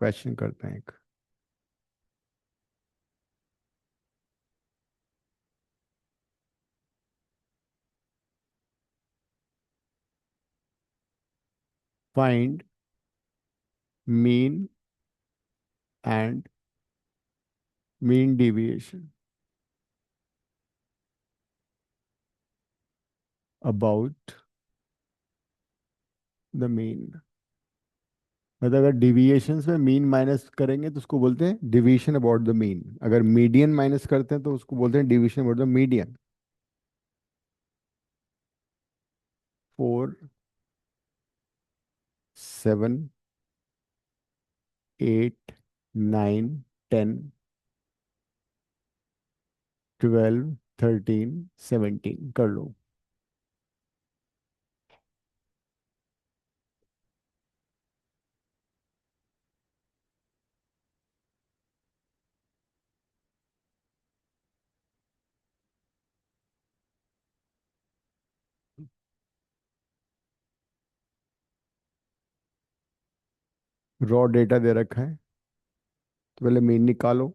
क्वेश्चन करते हैं एक. Find mean and mean deviation about the mean. मतलब अगर डिविएशंस में मीन माइनस करेंगे तो उसको बोलते हैं डिवीजन अबाउट द मीन. अगर मीडियन माइनस करते हैं तो उसको बोलते हैं डिवीजन अबाउट द मीडियन. 4, 7, 8, 9, 10, 12, 13, 17 कर लो. रॉ डेटा दे रखा है, तो पहले मीन निकालो.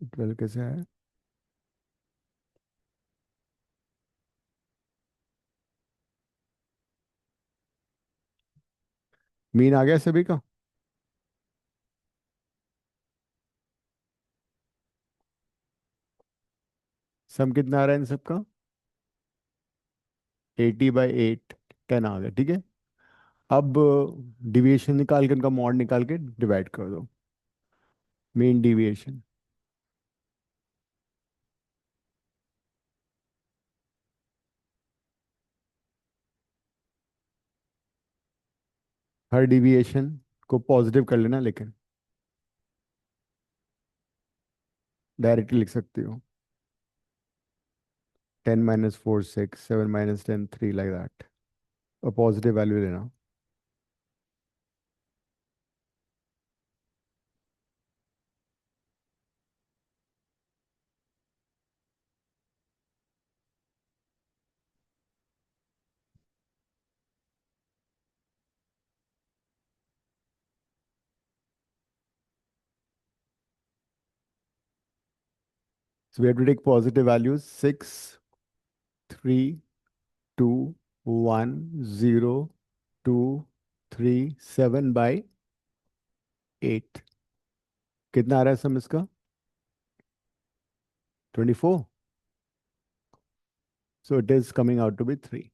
12 कैसे है? मीन आ गया सभी का? सम कितना आ रहा है इन सबका? 80/8, 10 आ गया, ठीक है। अब डिविएशन निकाल के, उनका मॉड निकाल के डिवाइड कर दो। मीन डिविएशन, हर डिविएशन को पॉजिटिव कर लेना, लेकिन डायरेक्टली लिख सकती हो। 10 - 4 6, 7 - 10 3, लाइक दैट। और पॉजिटिव वैल्यू लेना। So we have to take positive values: 6, 3, 2, 1, 0, 2, 3, 7/8। कितना आ रहा है सम इसका? 24। So it is coming out to be 3.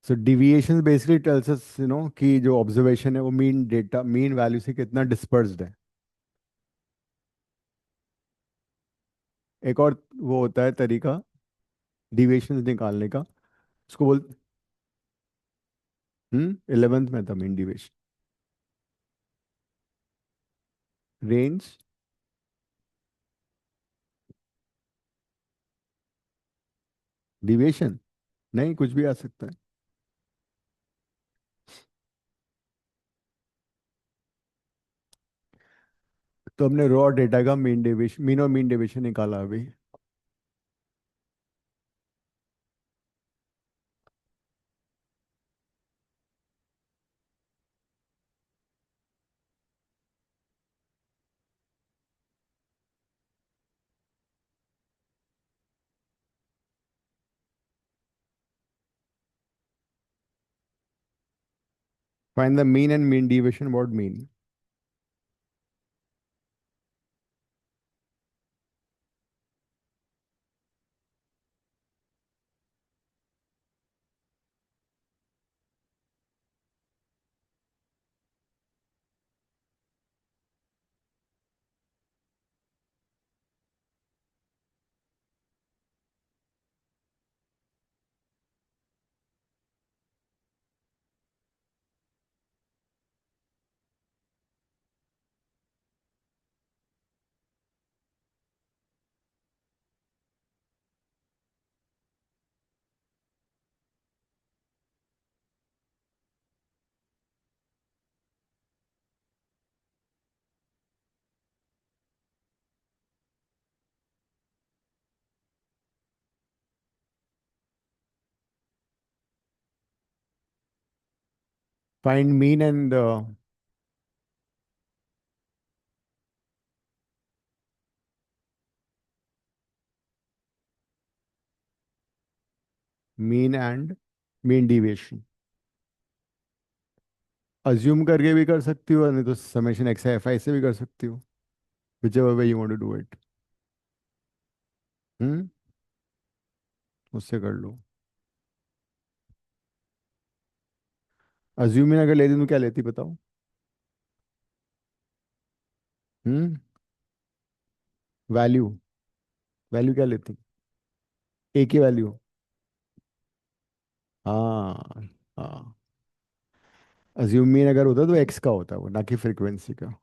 So deviation basically tells us, कि जो observation है वो मीन वैल्यू से कितना डिस्पर्स्ड है। एक और वो होता है तरीका डिविएशन निकालने का, उसको बोल 11th में था मीन डिविएशन। रेंज, डिविएशन नहीं, कुछ भी आ सकता है। तो हमने रॉ डेटा का मीन और मीन डेविएशन निकाला अभी। Find the mean and mean deviation, what mean? Find mean and mean deviation. Assume करके भी कर सकती हो, नहीं तो समेशन एक्स एफ आई से भी कर सकती हो, whichever way you want to do it। हम्म उससे कर लो। अज्यूमिंग अगर लेती तो क्या लेती बताओ? हम्म वैल्यू, वैल्यू क्या लेती? ए की वैल्यू। हाँ, हाँ। अज्यूमिंग अगर होता तो एक्स का होता वो, ना कि फ्रीक्वेंसी का।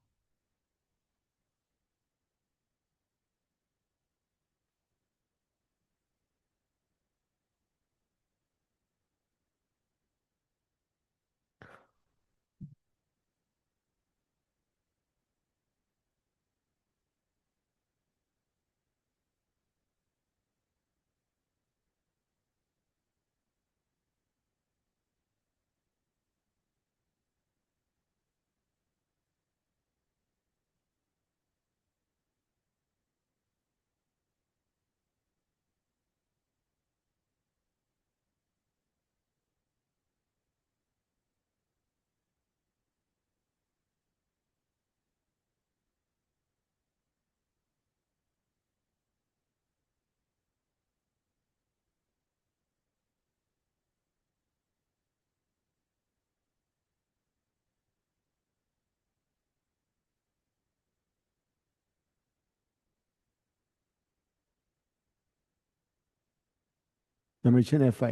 समेशन एफ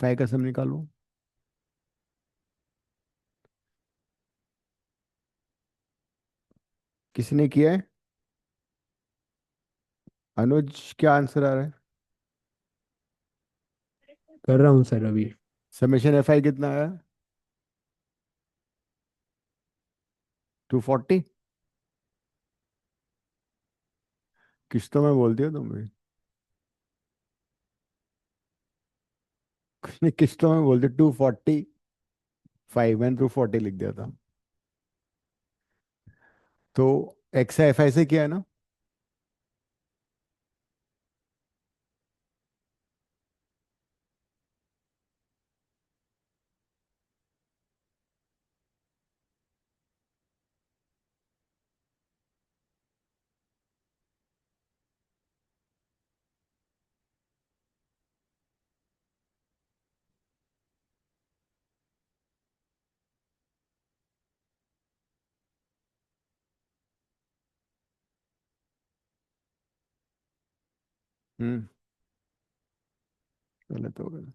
आई का सम निकालो। किसने किया है? अनुज, क्या आंसर आ रहा है? कर रहा हूँ सर अभी। समेशन एफ आई कितना आया? 240। किस्तों में बोलती हो तुम भी? कुछ नहीं, किस्तों में बोलते। 245, मैंने 240 लिख दिया था। तो एक्स एफ आई से किया है ना? हम्म। गलत हो गया।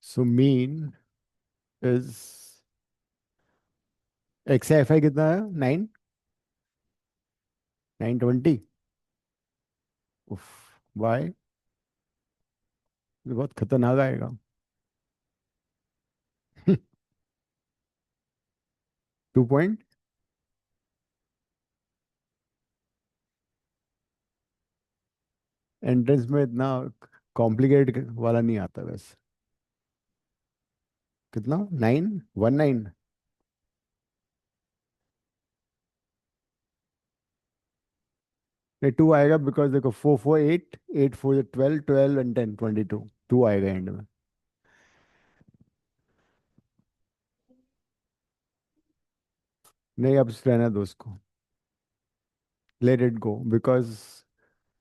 So mean is, x F I कितना है? 920। उफ, वाई? ये बहुत खतरनाक आएगा। 2 पॉइंट। एंट्रेंस में इतना कॉम्प्लिकेटेड वाला नहीं आता वैसे। कितना? 919। नहीं, 2 आएगा बिकॉज देखो, 4 4 8, 8 4 12, 12 एंड 10 22। 2 आएगा एंड में। नहीं, अब रहना दो उसको। Let it go because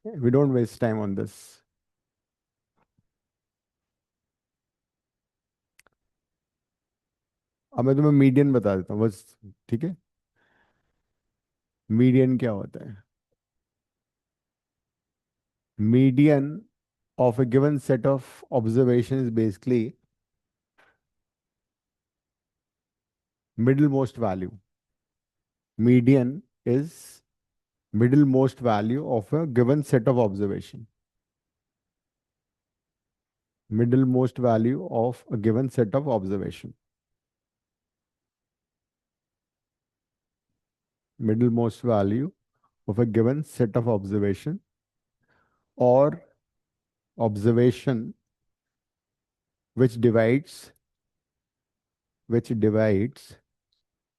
we don't waste time on this. अब मैं तुम्हें मीडियन बता देता हूँ बस। ठीक है? मीडियन क्या होता है? Median of a given set of observations is basically middlemost value. Median is middlemost value of a given set of observation. Middlemost value of a given set of observation. Middlemost value of a given set of observation, or observation which divides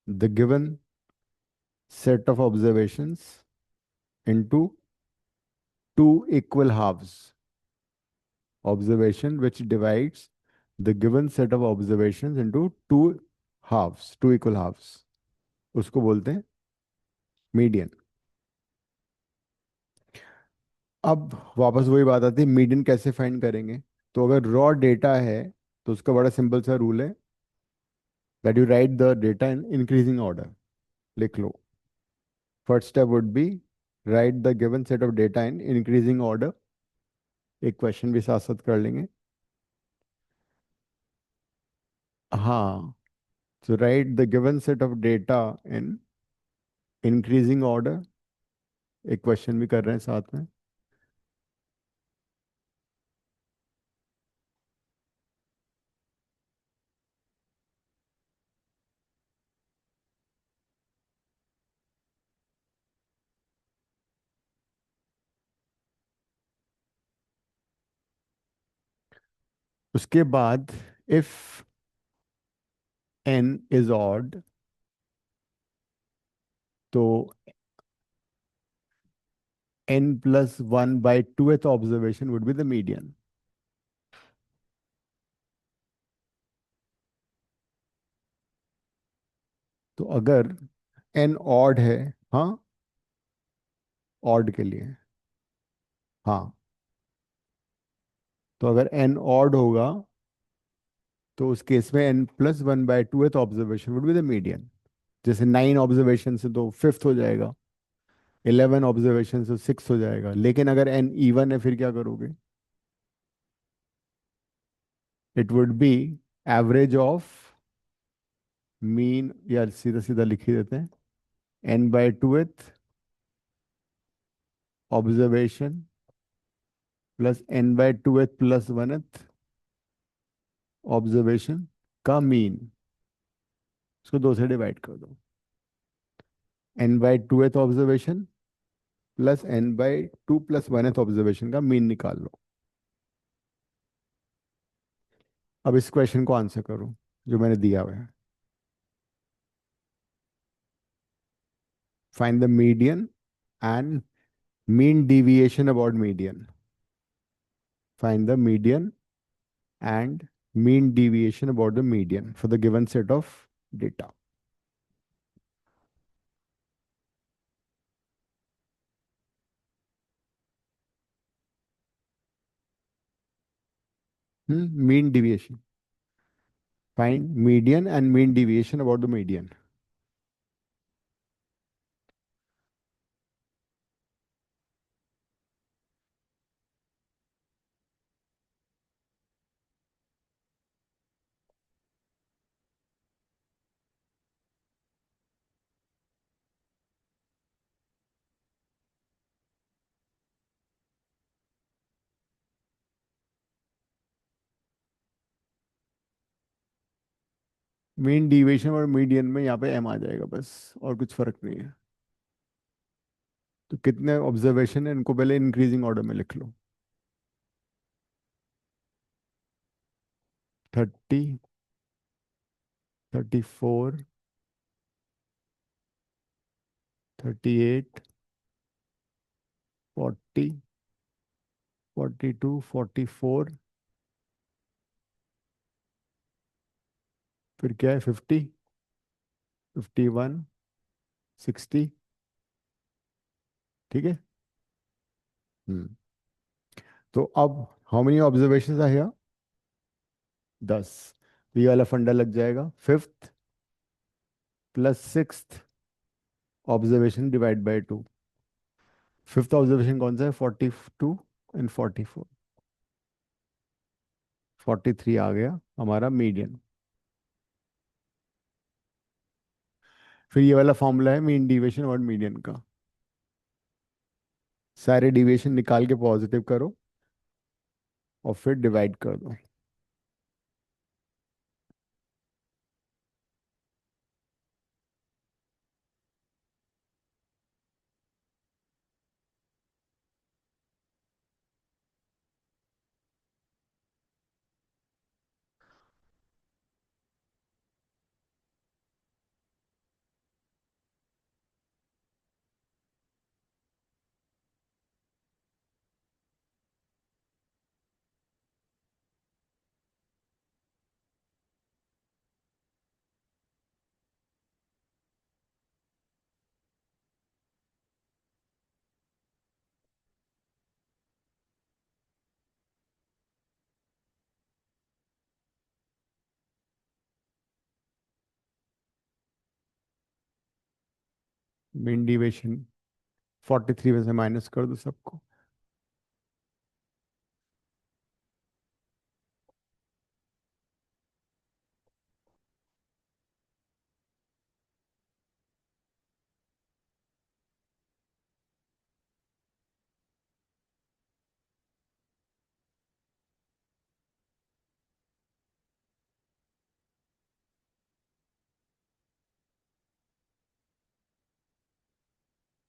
the given set of observations into two equal halves. Observation which divides the given set of observations into two equal halves, उसको बोलते हैं median. अब वापस वही बात आती है, median कैसे फाइंड करेंगे? तो अगर रॉ डेटा है तो उसका बड़ा सिंपल सा रूल है, that you write the data in increasing order. लिख लो। First step would be write the given set of data in increasing order. एक क्वेश्चन भी साथ साथ कर लेंगे। हाँ, so write the given set of data in increasing order। एक क्वेश्चन भी कर रहे हैं साथ में। उसके बाद इफ n is odd, तो n+1/2th observation would be the median। तो अगर n odd है, हाँ, odd के लिए, हाँ, तो अगर n ऑड होगा तो उस केस में n+1/2th observation would be the median. जैसे 9 ऑब्जर्वेशन से तो फिफ्थ हो जाएगा, 11 ऑब्जर्वेशन से सिक्स हो जाएगा। लेकिन अगर n इवन है फिर क्या करोगे? It would be average of mean, या सीधा सीधा लिख ही देते हैं, n/2th observation plus n/2th plus 1th observation का मीन। इसको 2 से डिवाइड कर दो। n/2th observation plus n/2 plus 1th observation का मीन निकाल लो। अब इस क्वेश्चन को आंसर करो जो मैंने दिया हुआ है। Find the median and mean deviation about median. Find the median and mean deviation about the median for the given set of data. Mean deviation. Find median and mean deviation about the median. Mean deviation और median में यहाँ पे m आ जाएगा बस, और कुछ फर्क नहीं है। तो कितने ऑब्जर्वेशन है इनको पहले इंक्रीजिंग ऑर्डर में लिख लो। 30, 34, 38, 40, 42, 44, फिर क्या है 50, 51, 60। ठीक है। हम्म तो अब how many observation are here? 10। तो ये वाला फंडा लग जाएगा, fifth plus sixth observation divide by 2। Fifth observation कौन सा है? 42 एंड 44। 43 आ गया हमारा मीडियन। फिर ये वाला फॉर्मूला है मीन डिविएशन और मीडियन का। सारे डिविएशन निकाल के पॉजिटिव करो और फिर डिवाइड कर दो। मीन डिविएशन 43 में से माइनस कर दो सबको।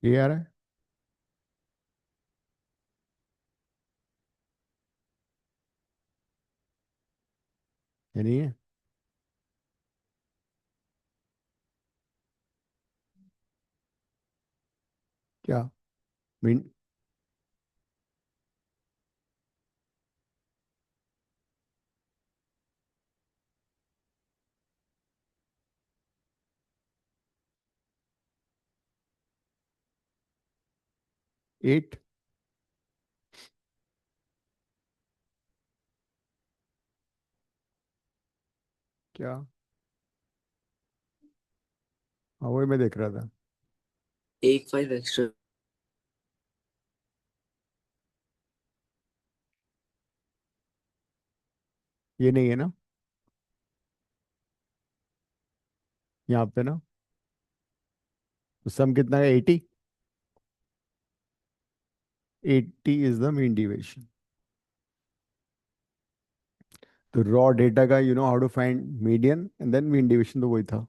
ये आ रहा है? ये नहीं है? क्या मीन? एट? क्या? हाँ वही मैं देख रहा था। एक 5 एक्स्ट्रा। ये नहीं है ना यहाँ पे ना? तो सम कितना है? 80। 80 इज द मीन डिविएशन। तो रॉ डेटा का you know how to find median and then mean deviation, तो वही था।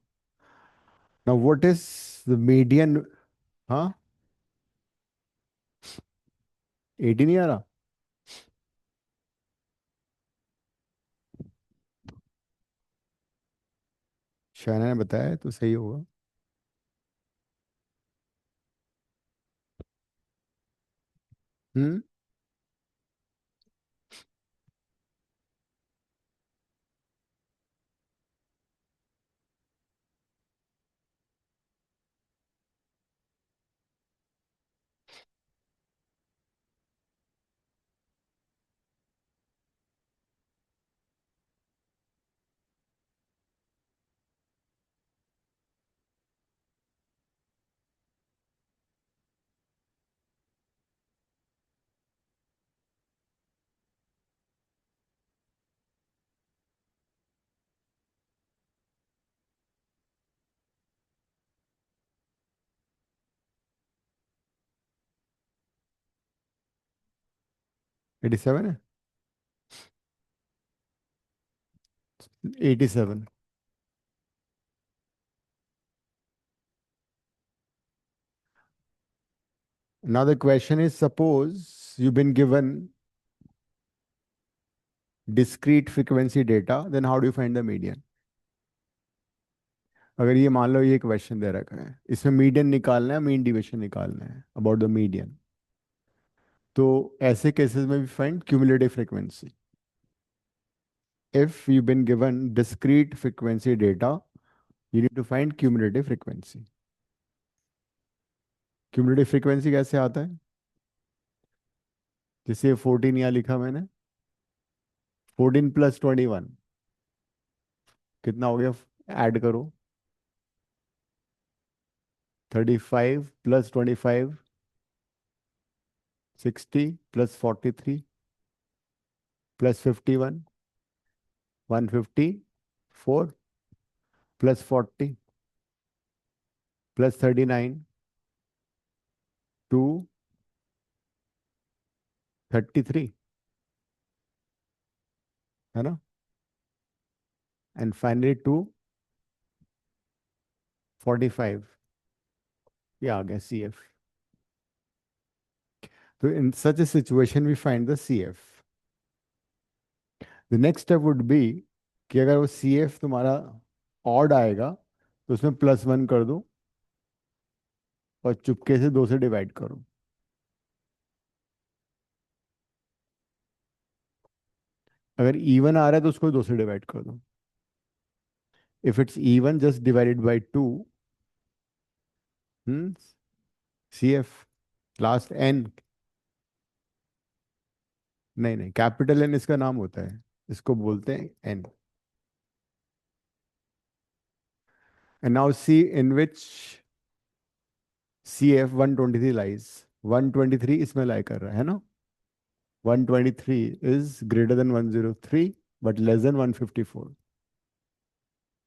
Now what is the median? हाँ 80 नहीं आ रहा? शायना ने बताया तो सही होगा। हम्म। 87 है? 87। Now the question is, suppose you've been given discrete frequency data, then how do you find the median? अगर ये मान लो ये क्वेश्चन दे रखा है, इसमें मीडियन निकालना है, मीन डिविएशन निकालना है अबाउट द मीडियन, तो ऐसे केसेस में भी find cumulative frequency. If you've been given discrete frequency data, you need to find cumulative frequency. Cumulative frequency कैसे आता है? जैसे 14 यहाँ लिखा मैंने, 14 + 21 कितना हो गया? ऐड करो। 35 + 25 60 + 43 + 51 154 + 40 + 39 233 है ना? And finally 245। ये आ गया CF। So in such a situation, we find the CF. The next step would be कि अगर वो CF तुम्हारा ऑड आएगा तो उसमें +1 कर दो और चुपके से 2 से डिवाइड करो। अगर इवन आ रहा है तो उसको 2 से डिवाइड कर दो। If it's even just divided by 2। CF last N। नहीं नहीं, कैपिटल N इसका नाम होता है, इसको बोलते हैं N। And now see in which CF 123 lies. 123 इसमें लाई कर रहा है ना? 123 is greater than 103 but less than 154।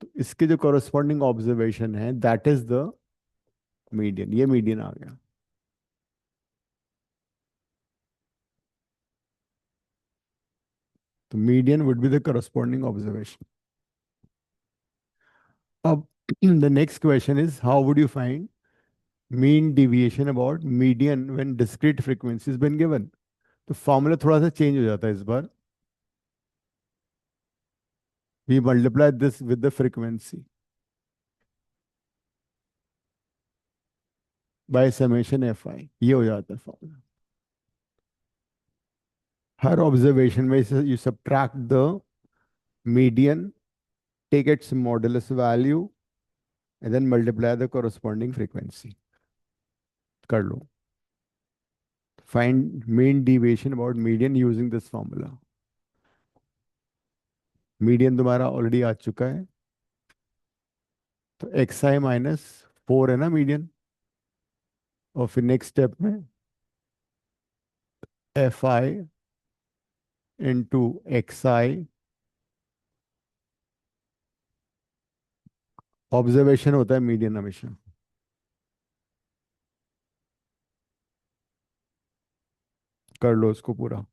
तो इसके जो corresponding observation है, that is the median। ये median आ गया। तो median would be the corresponding observation। अब the next question is, how would you find mean deviation about median when discrete frequency has been given? तो formula थोड़ा सा change हो जाता है इस बार। we multiply this with the frequency by summation fi। ये हो जाता है फॉर्मूला। हर ऑब्जर्वेशन में you subtract the median, take its modulus value and then multiply the corresponding frequency। कर लो। Find mean deviation about median using this formula। Median तुम्हारा already आ चुका है, तो एक्स आई माइनस 4 है ना मीडियन, और फिर नेक्स्ट स्टेप में F I into x I, observation होता है मीडियन हमेशा। कर लो इसको पूरा।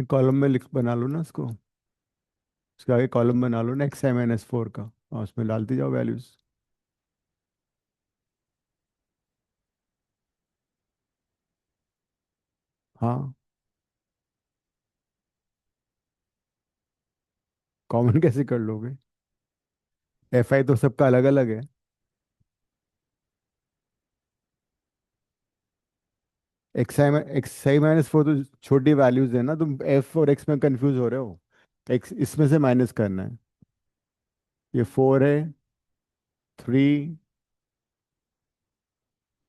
कॉलम में लिख बना लो ना इसको, उसके आगे कॉलम बना लो ना एक्स आई माइनस 4 का, और उसमें डालती जाओ वैल्यूज। हाँ, कॉमन कैसे कर लोगे? एफ आई तो सबका अलग अलग है। एक्स आई माइनस 4 तो छोटी वैल्यूज है ना, तुम एफ और एक्स में कंफ्यूज हो रहे हो। एक्स इसमें से माइनस करना है। ये 4 है, 3,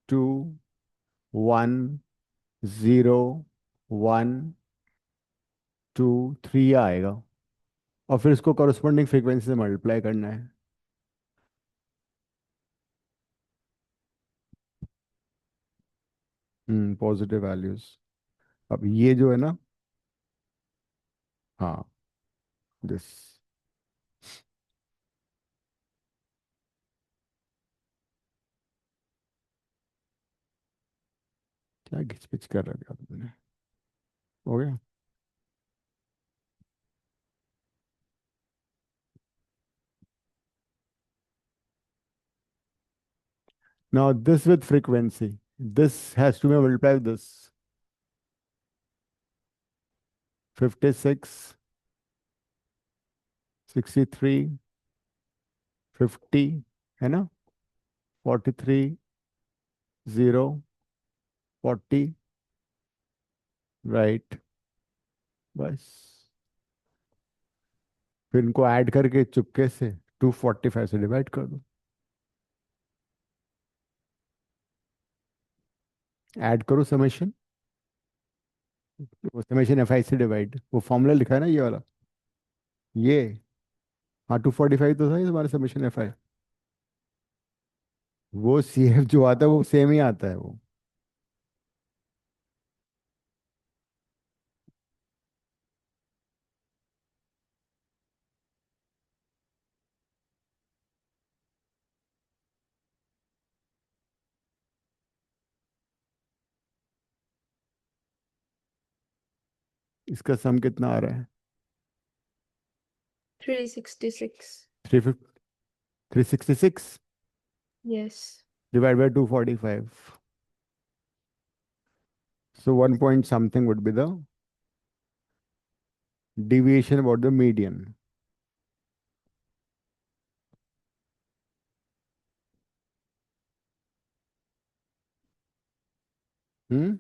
2, 1, 0, 1, 2, 3 आएगा, और फिर इसको कॉरस्पॉन्डिंग फ्रीक्वेंसी से मल्टीप्लाई करना है। Positive values. अब ये जो है ना, हाँ, दिस। क्या घिच पिच कर रखा तुमने? हो गया। Now this with frequency. This has to be multiplied with this. 56, 63, 50 है ना, 43, 0, 40, राइट। बस फिर इनको ऐड करके चुपके से 245 से डिवाइड कर दो। ऐड करो समेशन, वो समेशन एफ आई से डिवाइड, वो फॉर्मूला लिखा है ना ये वाला, ये। हाँ, 245 तो था ये तुम्हारा समेशन एफ आई। वो सी एफ जो आता है वो सेम ही आता है वो। इसका सम कितना आ रहा है? 366. 366 Yes. divided by 245. So 1 point something would be the deviation about the median. Hmm?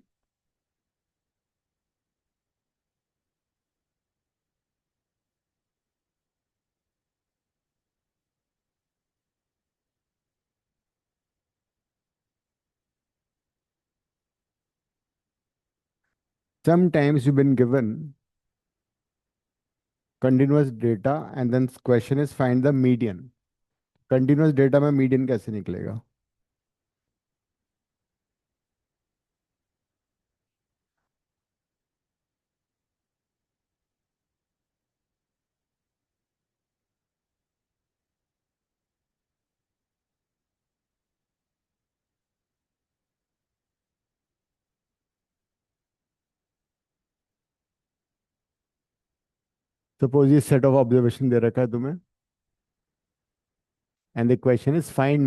Sometimes you've been given continuous data and then question is find the median. Continuous data में median कैसे निकलेगा? सपोज ये set of observation दे रखा है तुम्हें, and the question is find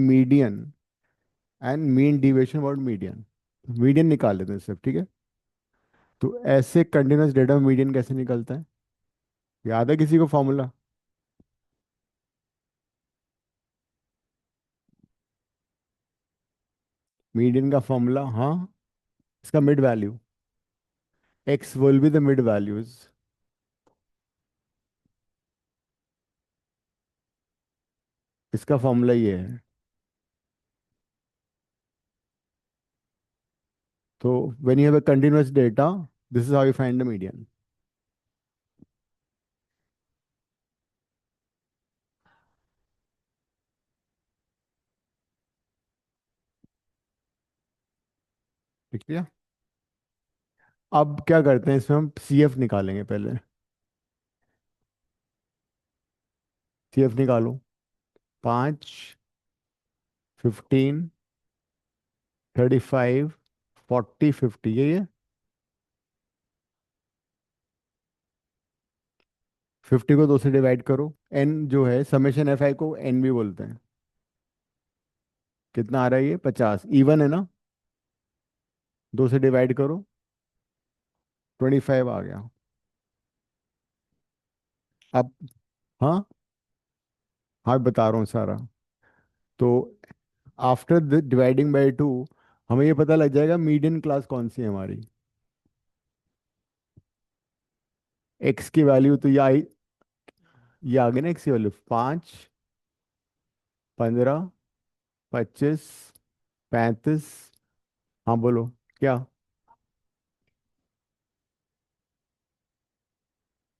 median and mean deviation about median. Median निकाल लेते हैं सिर्फ, ठीक है। तो ऐसे कंटिन्यूस डेटा में मीडियन कैसे निकलता है? याद है किसी को फॉर्मूला? मीडियन का फॉर्मूला, हाँ, इसका mid value, x will be the mid values. इसका फॉर्मूला ये है। तो when you have a continuous data, this is how you find the median. ठीक है। अब क्या करते हैं, इसमें हम सी एफ निकालेंगे पहले। सी एफ निकालो। 5, 15, 35, 40, 50, यही है। 50 को 2 से डिवाइड करो। एन जो है, समेशन एफ आई को एन भी बोलते हैं। कितना आ रहा है ये? 50। इवन है ना? 2 से डिवाइड करो, 25 आ गया। अब, हाँ, हाँ बता रहा हूँ सारा। तो आफ्टर द डिवाइडिंग बाय 2, हमें ये पता लग जाएगा मीडियन क्लास कौन सी है हमारी। एक्स की वैल्यू तो ये आ गई ना, एक्स की वैल्यू 5, 15, 25, 35। हाँ बोलो क्या?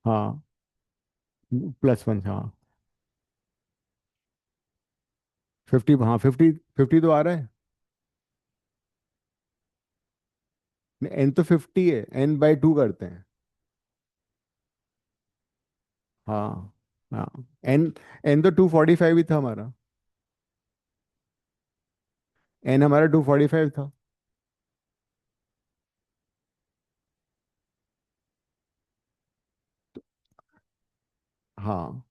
हाँ, +1, हाँ। 50, हाँ 50, 50 तो आ रहा है। एन तो 50 है, एन बाई 2 करते हैं। हाँ, हाँ। एन एन तो 245 ही था हमारा। एन हमारा 245 था। हाँ,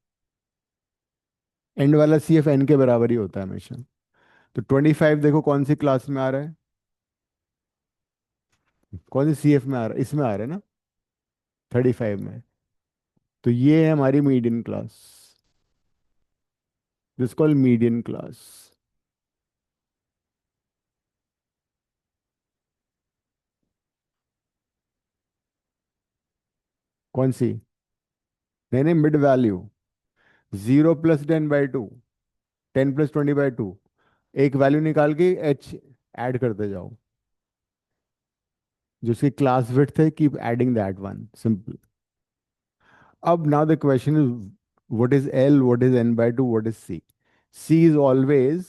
एंड वाला सी एफ एन के बराबर ही होता है हमेशा। तो 25 देखो कौन सी क्लास में आ रहा है, कौन सी सी एफ में आ रहा है? इसमें आ रहा है ना, 35 में। तो ये है हमारी median class, this called median class. कौन सी? नहीं नहीं, मिड वैल्यू। 0 + 10/2, 10 + 20/2। एक वैल्यू निकाल के एच ऐड करते जाओ, जो उसकी क्लास विड्थ है, keep adding that one, simple. अब now the question is, what is L, what is n/2, what is C? C is always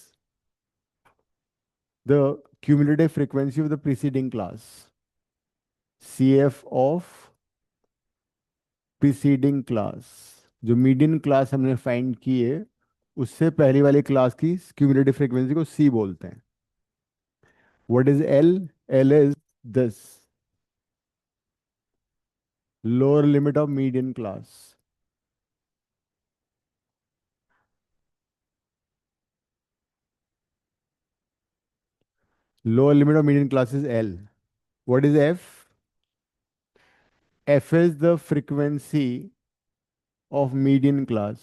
the cumulative frequency of the preceding class, CF of preceding class। जो median class हमने find की है, उससे पहली वाली class की cumulative frequency को सी बोलते हैं। What is L? L is this lower limit of median class. Lower limit of median class is L. What is F? F is the frequency of median class.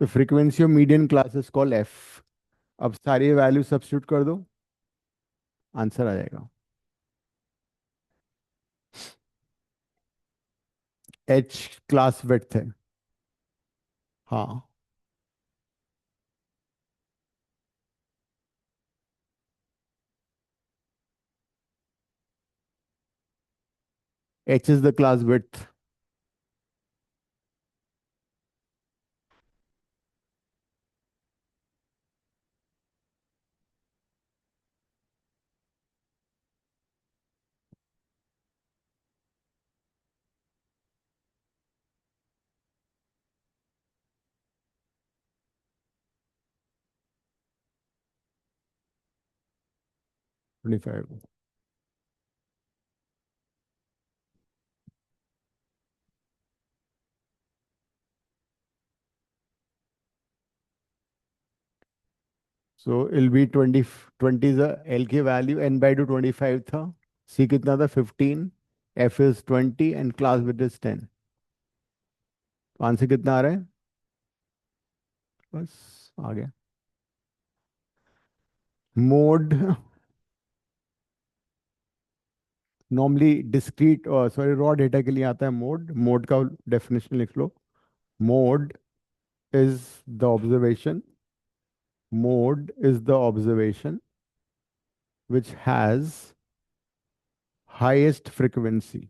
The frequency of median class is called F. अब सारी value substitute कर दो, answer आ जाएगा। H class width है। हाँ, H is the class width. 25. So it'll be 20, 20 is the L की value, n by 2 25 था, C कितना था 15, F is 20 and class width is 10. Answer कितना आ रहा है? बस आ गया. Mode normally discrete sorry raw data के लिए आता है मोड. मोड का डेफिनेशन लिख लो. Mode is the observation. Mode is the observation which has highest frequency.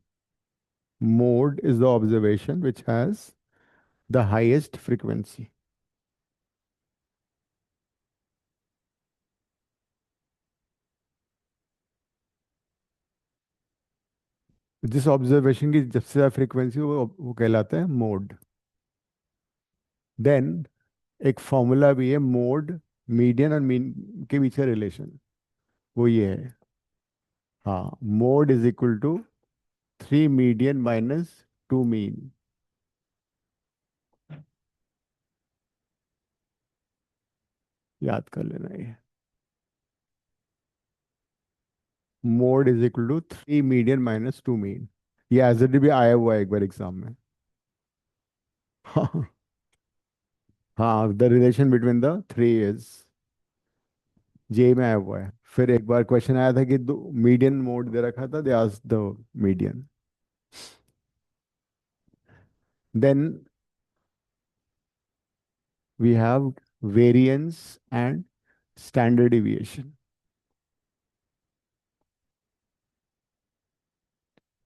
Mode is the observation which has the highest frequency. जिस ऑब्जर्वेशन की सबसे ज्यादा फ्रीक्वेंसी वो कहलाता है मोड. देन एक फॉर्मूला भी है मोड, मीडियन और मीन के बीच का रिलेशन. वो ये है, हाँ, mode is equal to 3 median minus 2 mean. याद कर लेना ये. Mode is equal to 3 median minus 2 mean. ये एज भी आया हुआ है एक बार एग्जाम में. हाँ, हाँ, the relation between the three is जे में आया हुआ है. फिर एक बार क्वेश्चन आया था कि मीडियन मोड दे रखा था, they asked the median. Then we have variance and standard deviation.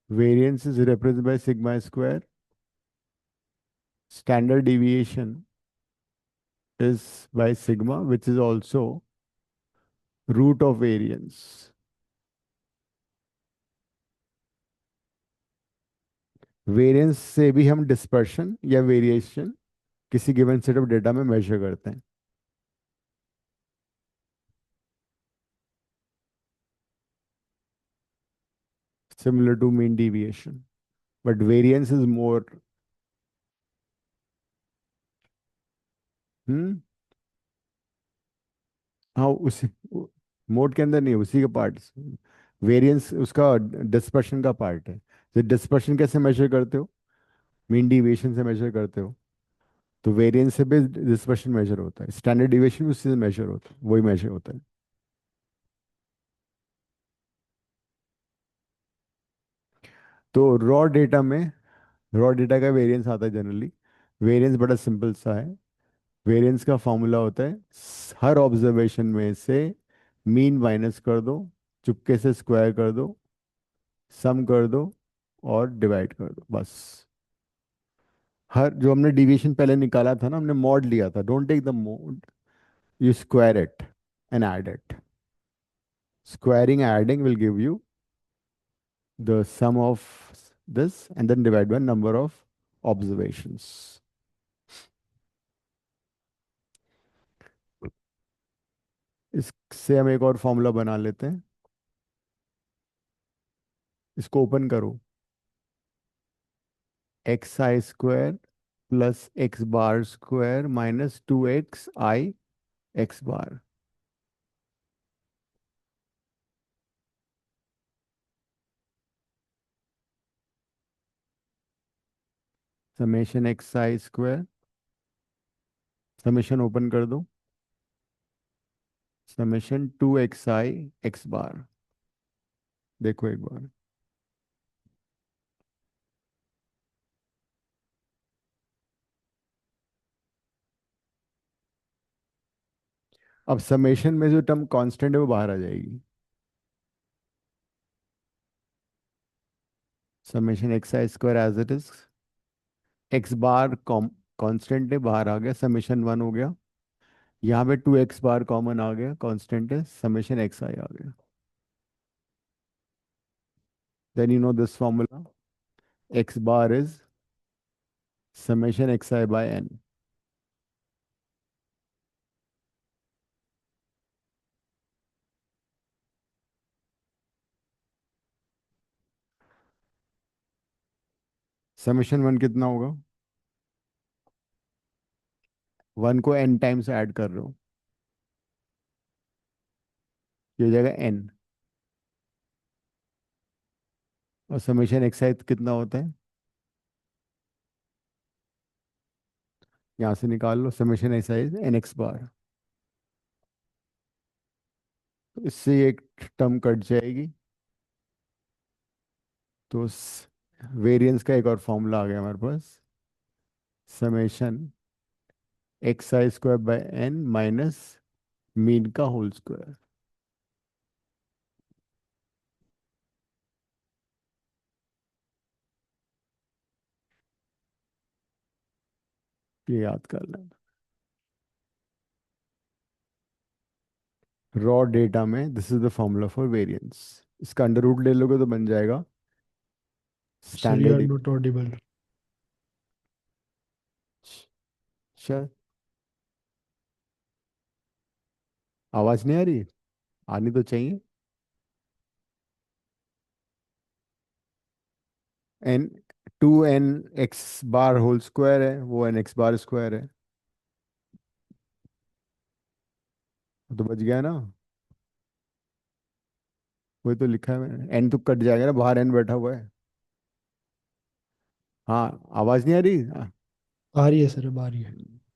Variance is represented by sigma square. Standard deviation is by sigma, which is also root of variance. Variance से भी हम dispersion या variation किसी given set of data में major करते हैं. Similar to mean deviation, but variance is more. हाँ, उसी मोड के अंदर नहीं, उसी का पार्ट. वेरिएंस उसका डिस्पर्शन का पार्ट है. तो डिस्पर्शन कैसे मेजर करते हो? मीन डिविएशन से मेजर करते हो. तो वेरिएंस से भी डिस्पर्शन मेजर होता है. स्टैंडर्ड डिविएशन भी उससे मेजर होता है, वही मेजर होता है. तो रॉ डेटा का वेरिएंस आता है जनरली. वेरिएंस बड़ा सिंपल सा है. वेरिएंस का फॉर्मूला होता है हर ऑब्जर्वेशन में से मीन माइनस कर दो, चुपके से स्क्वायर कर दो, सम कर दो और डिवाइड कर दो, बस. हर जो हमने डिविएशन पहले निकाला था ना, हमने मॉड लिया था. Don't take the mod, you square it and add it. Squaring and adding will give you the sum of this and then divide by number of observations. इससे हम एक और फॉर्मूला बना लेते हैं. इसको ओपन करो. X i square plus x bar square minus 2x i x bar. Summation x i square, summation open कर दो, समेशन 2xi x बार. देखो एक बार. अब समेशन में जो टर्म कांस्टेंट है वो बाहर आ जाएगी. Summation x i square as it is, x bar constant है, बाहर आ गया, समेशन 1 हो गया. यहाँ पे 2x बार कॉमन आ गया, कांस्टेंट है, समेशन एक्स आई आ गया. Then you know this formula, x bar is summation x i by n. Summation 1 कितना होगा? 1 को n टाइम्स ऐड कर रहे हो, ये हो जाएगा n। और समेशन एक्साइज कितना होता है? यहाँ से निकाल लो, समेशन एक्साइज एन एक्स बार। तो इससे एक टर्म कट जाएगी, तो वेरिएंस का एक और फॉर्मूला आ गया हमारे पास, summation x i square by n minus mean का होल स्क्वायर। ये याद कर लेना। रॉ डेटा में this is the formula for variance. इसका अंडर रूट ले लोगे तो बन जाएगा sir you are standard. Not audible. अच्छा, आवाज नहीं आ रही? आनी तो चाहिए। N 2n x bar whole square है, वो n एक्स बार स्क्वायर है, तो बच गया ना। वही तो लिखा है मैंने, n तो कट जाएगा ना, बाहर n बैठा हुआ है। हाँ, आवाज नहीं आ रही? हाँ। आ रही है सर, अब आ रही है।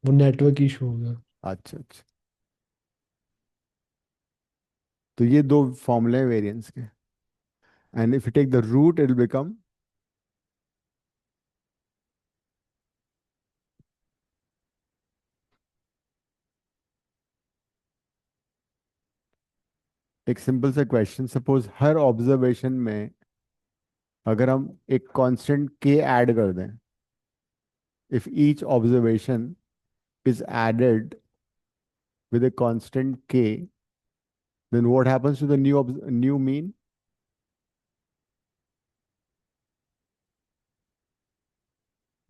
वो नेटवर्क इशू हो गया। अच्छा अच्छा, तो ये दो फॉर्मूले हैं वेरिएंस के, and if you take the root it will become एक सिंपल सा क्वेश्चन। सपोज हर ऑब्जर्वेशन में अगर हम एक कांस्टेंट k ऐड कर दें, if each observation is added with a constant k, then what happens to the new mean?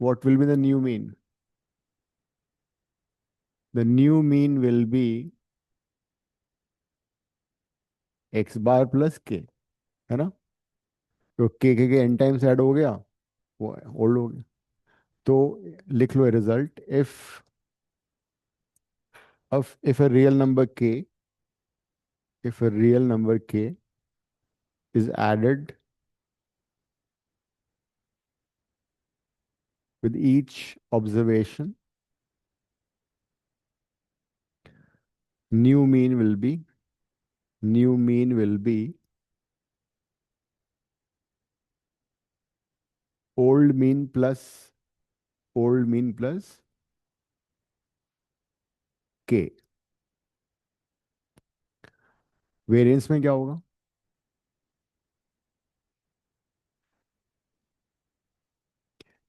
What will be the new mean? The new mean will be x bar plus k, है ना? तो k n times add हो गया, वो old हो गया। तो लिख लो result, if a real number k, if a real number k is added with each observation, new mean will be new mean will be old mean plus old mean plus k। Variance में क्या होगा?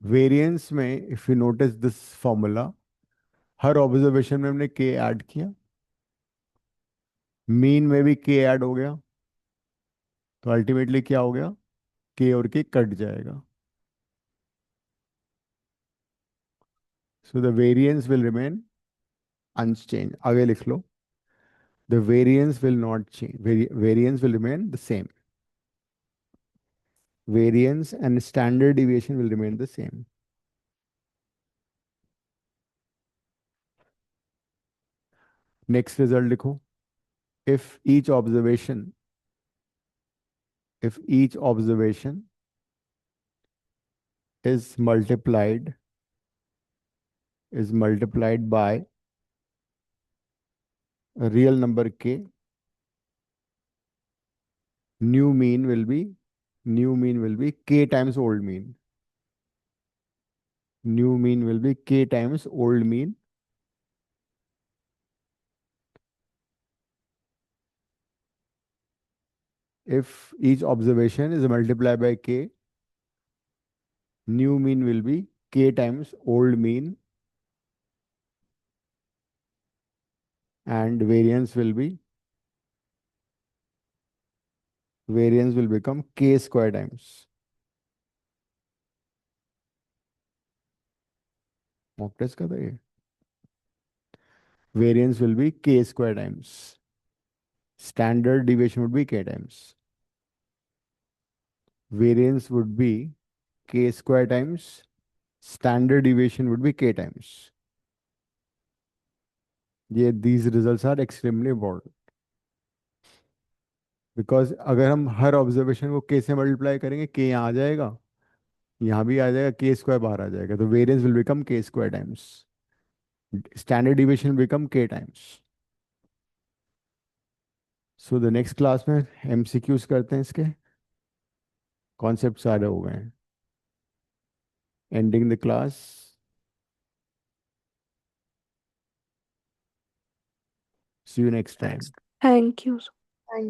Variance में if you notice this formula, her observation में हमने के add किया, mean में भी के ऐड हो गया, तो अल्टीमेटली क्या हो गया? के और के कट जाएगा, so the variance will remain unchanged. आगे लिख लो, the variance will not change, variance will remain the same, variance and standard deviation will remain the same. Next result लिखो, if each observation if each observation is multiplied by a real number k, new mean will be k times old mean. New mean will be k times old mean. If each observation is multiplied by k, new mean will be k times old mean, and variance will become k square times. Mock test का था ये। Variance will be k square times. Standard deviation would be k times. Variance would be k square times standard deviation would be k times. These results are extremely important. Because अगर हम हर observation को k से multiply करेंगे k यहाँ आ जाएगा, यहाँ भी आ जाएगा, k स्क्वायर बाहर आ जाएगा, तो variance will become k square times standard deviation become k times. So the next class में MCQs करते हैं, इसके कॉन्सेप्ट सारे हो गए हैं. Ending the class. See you next time. Thank you. Thank you.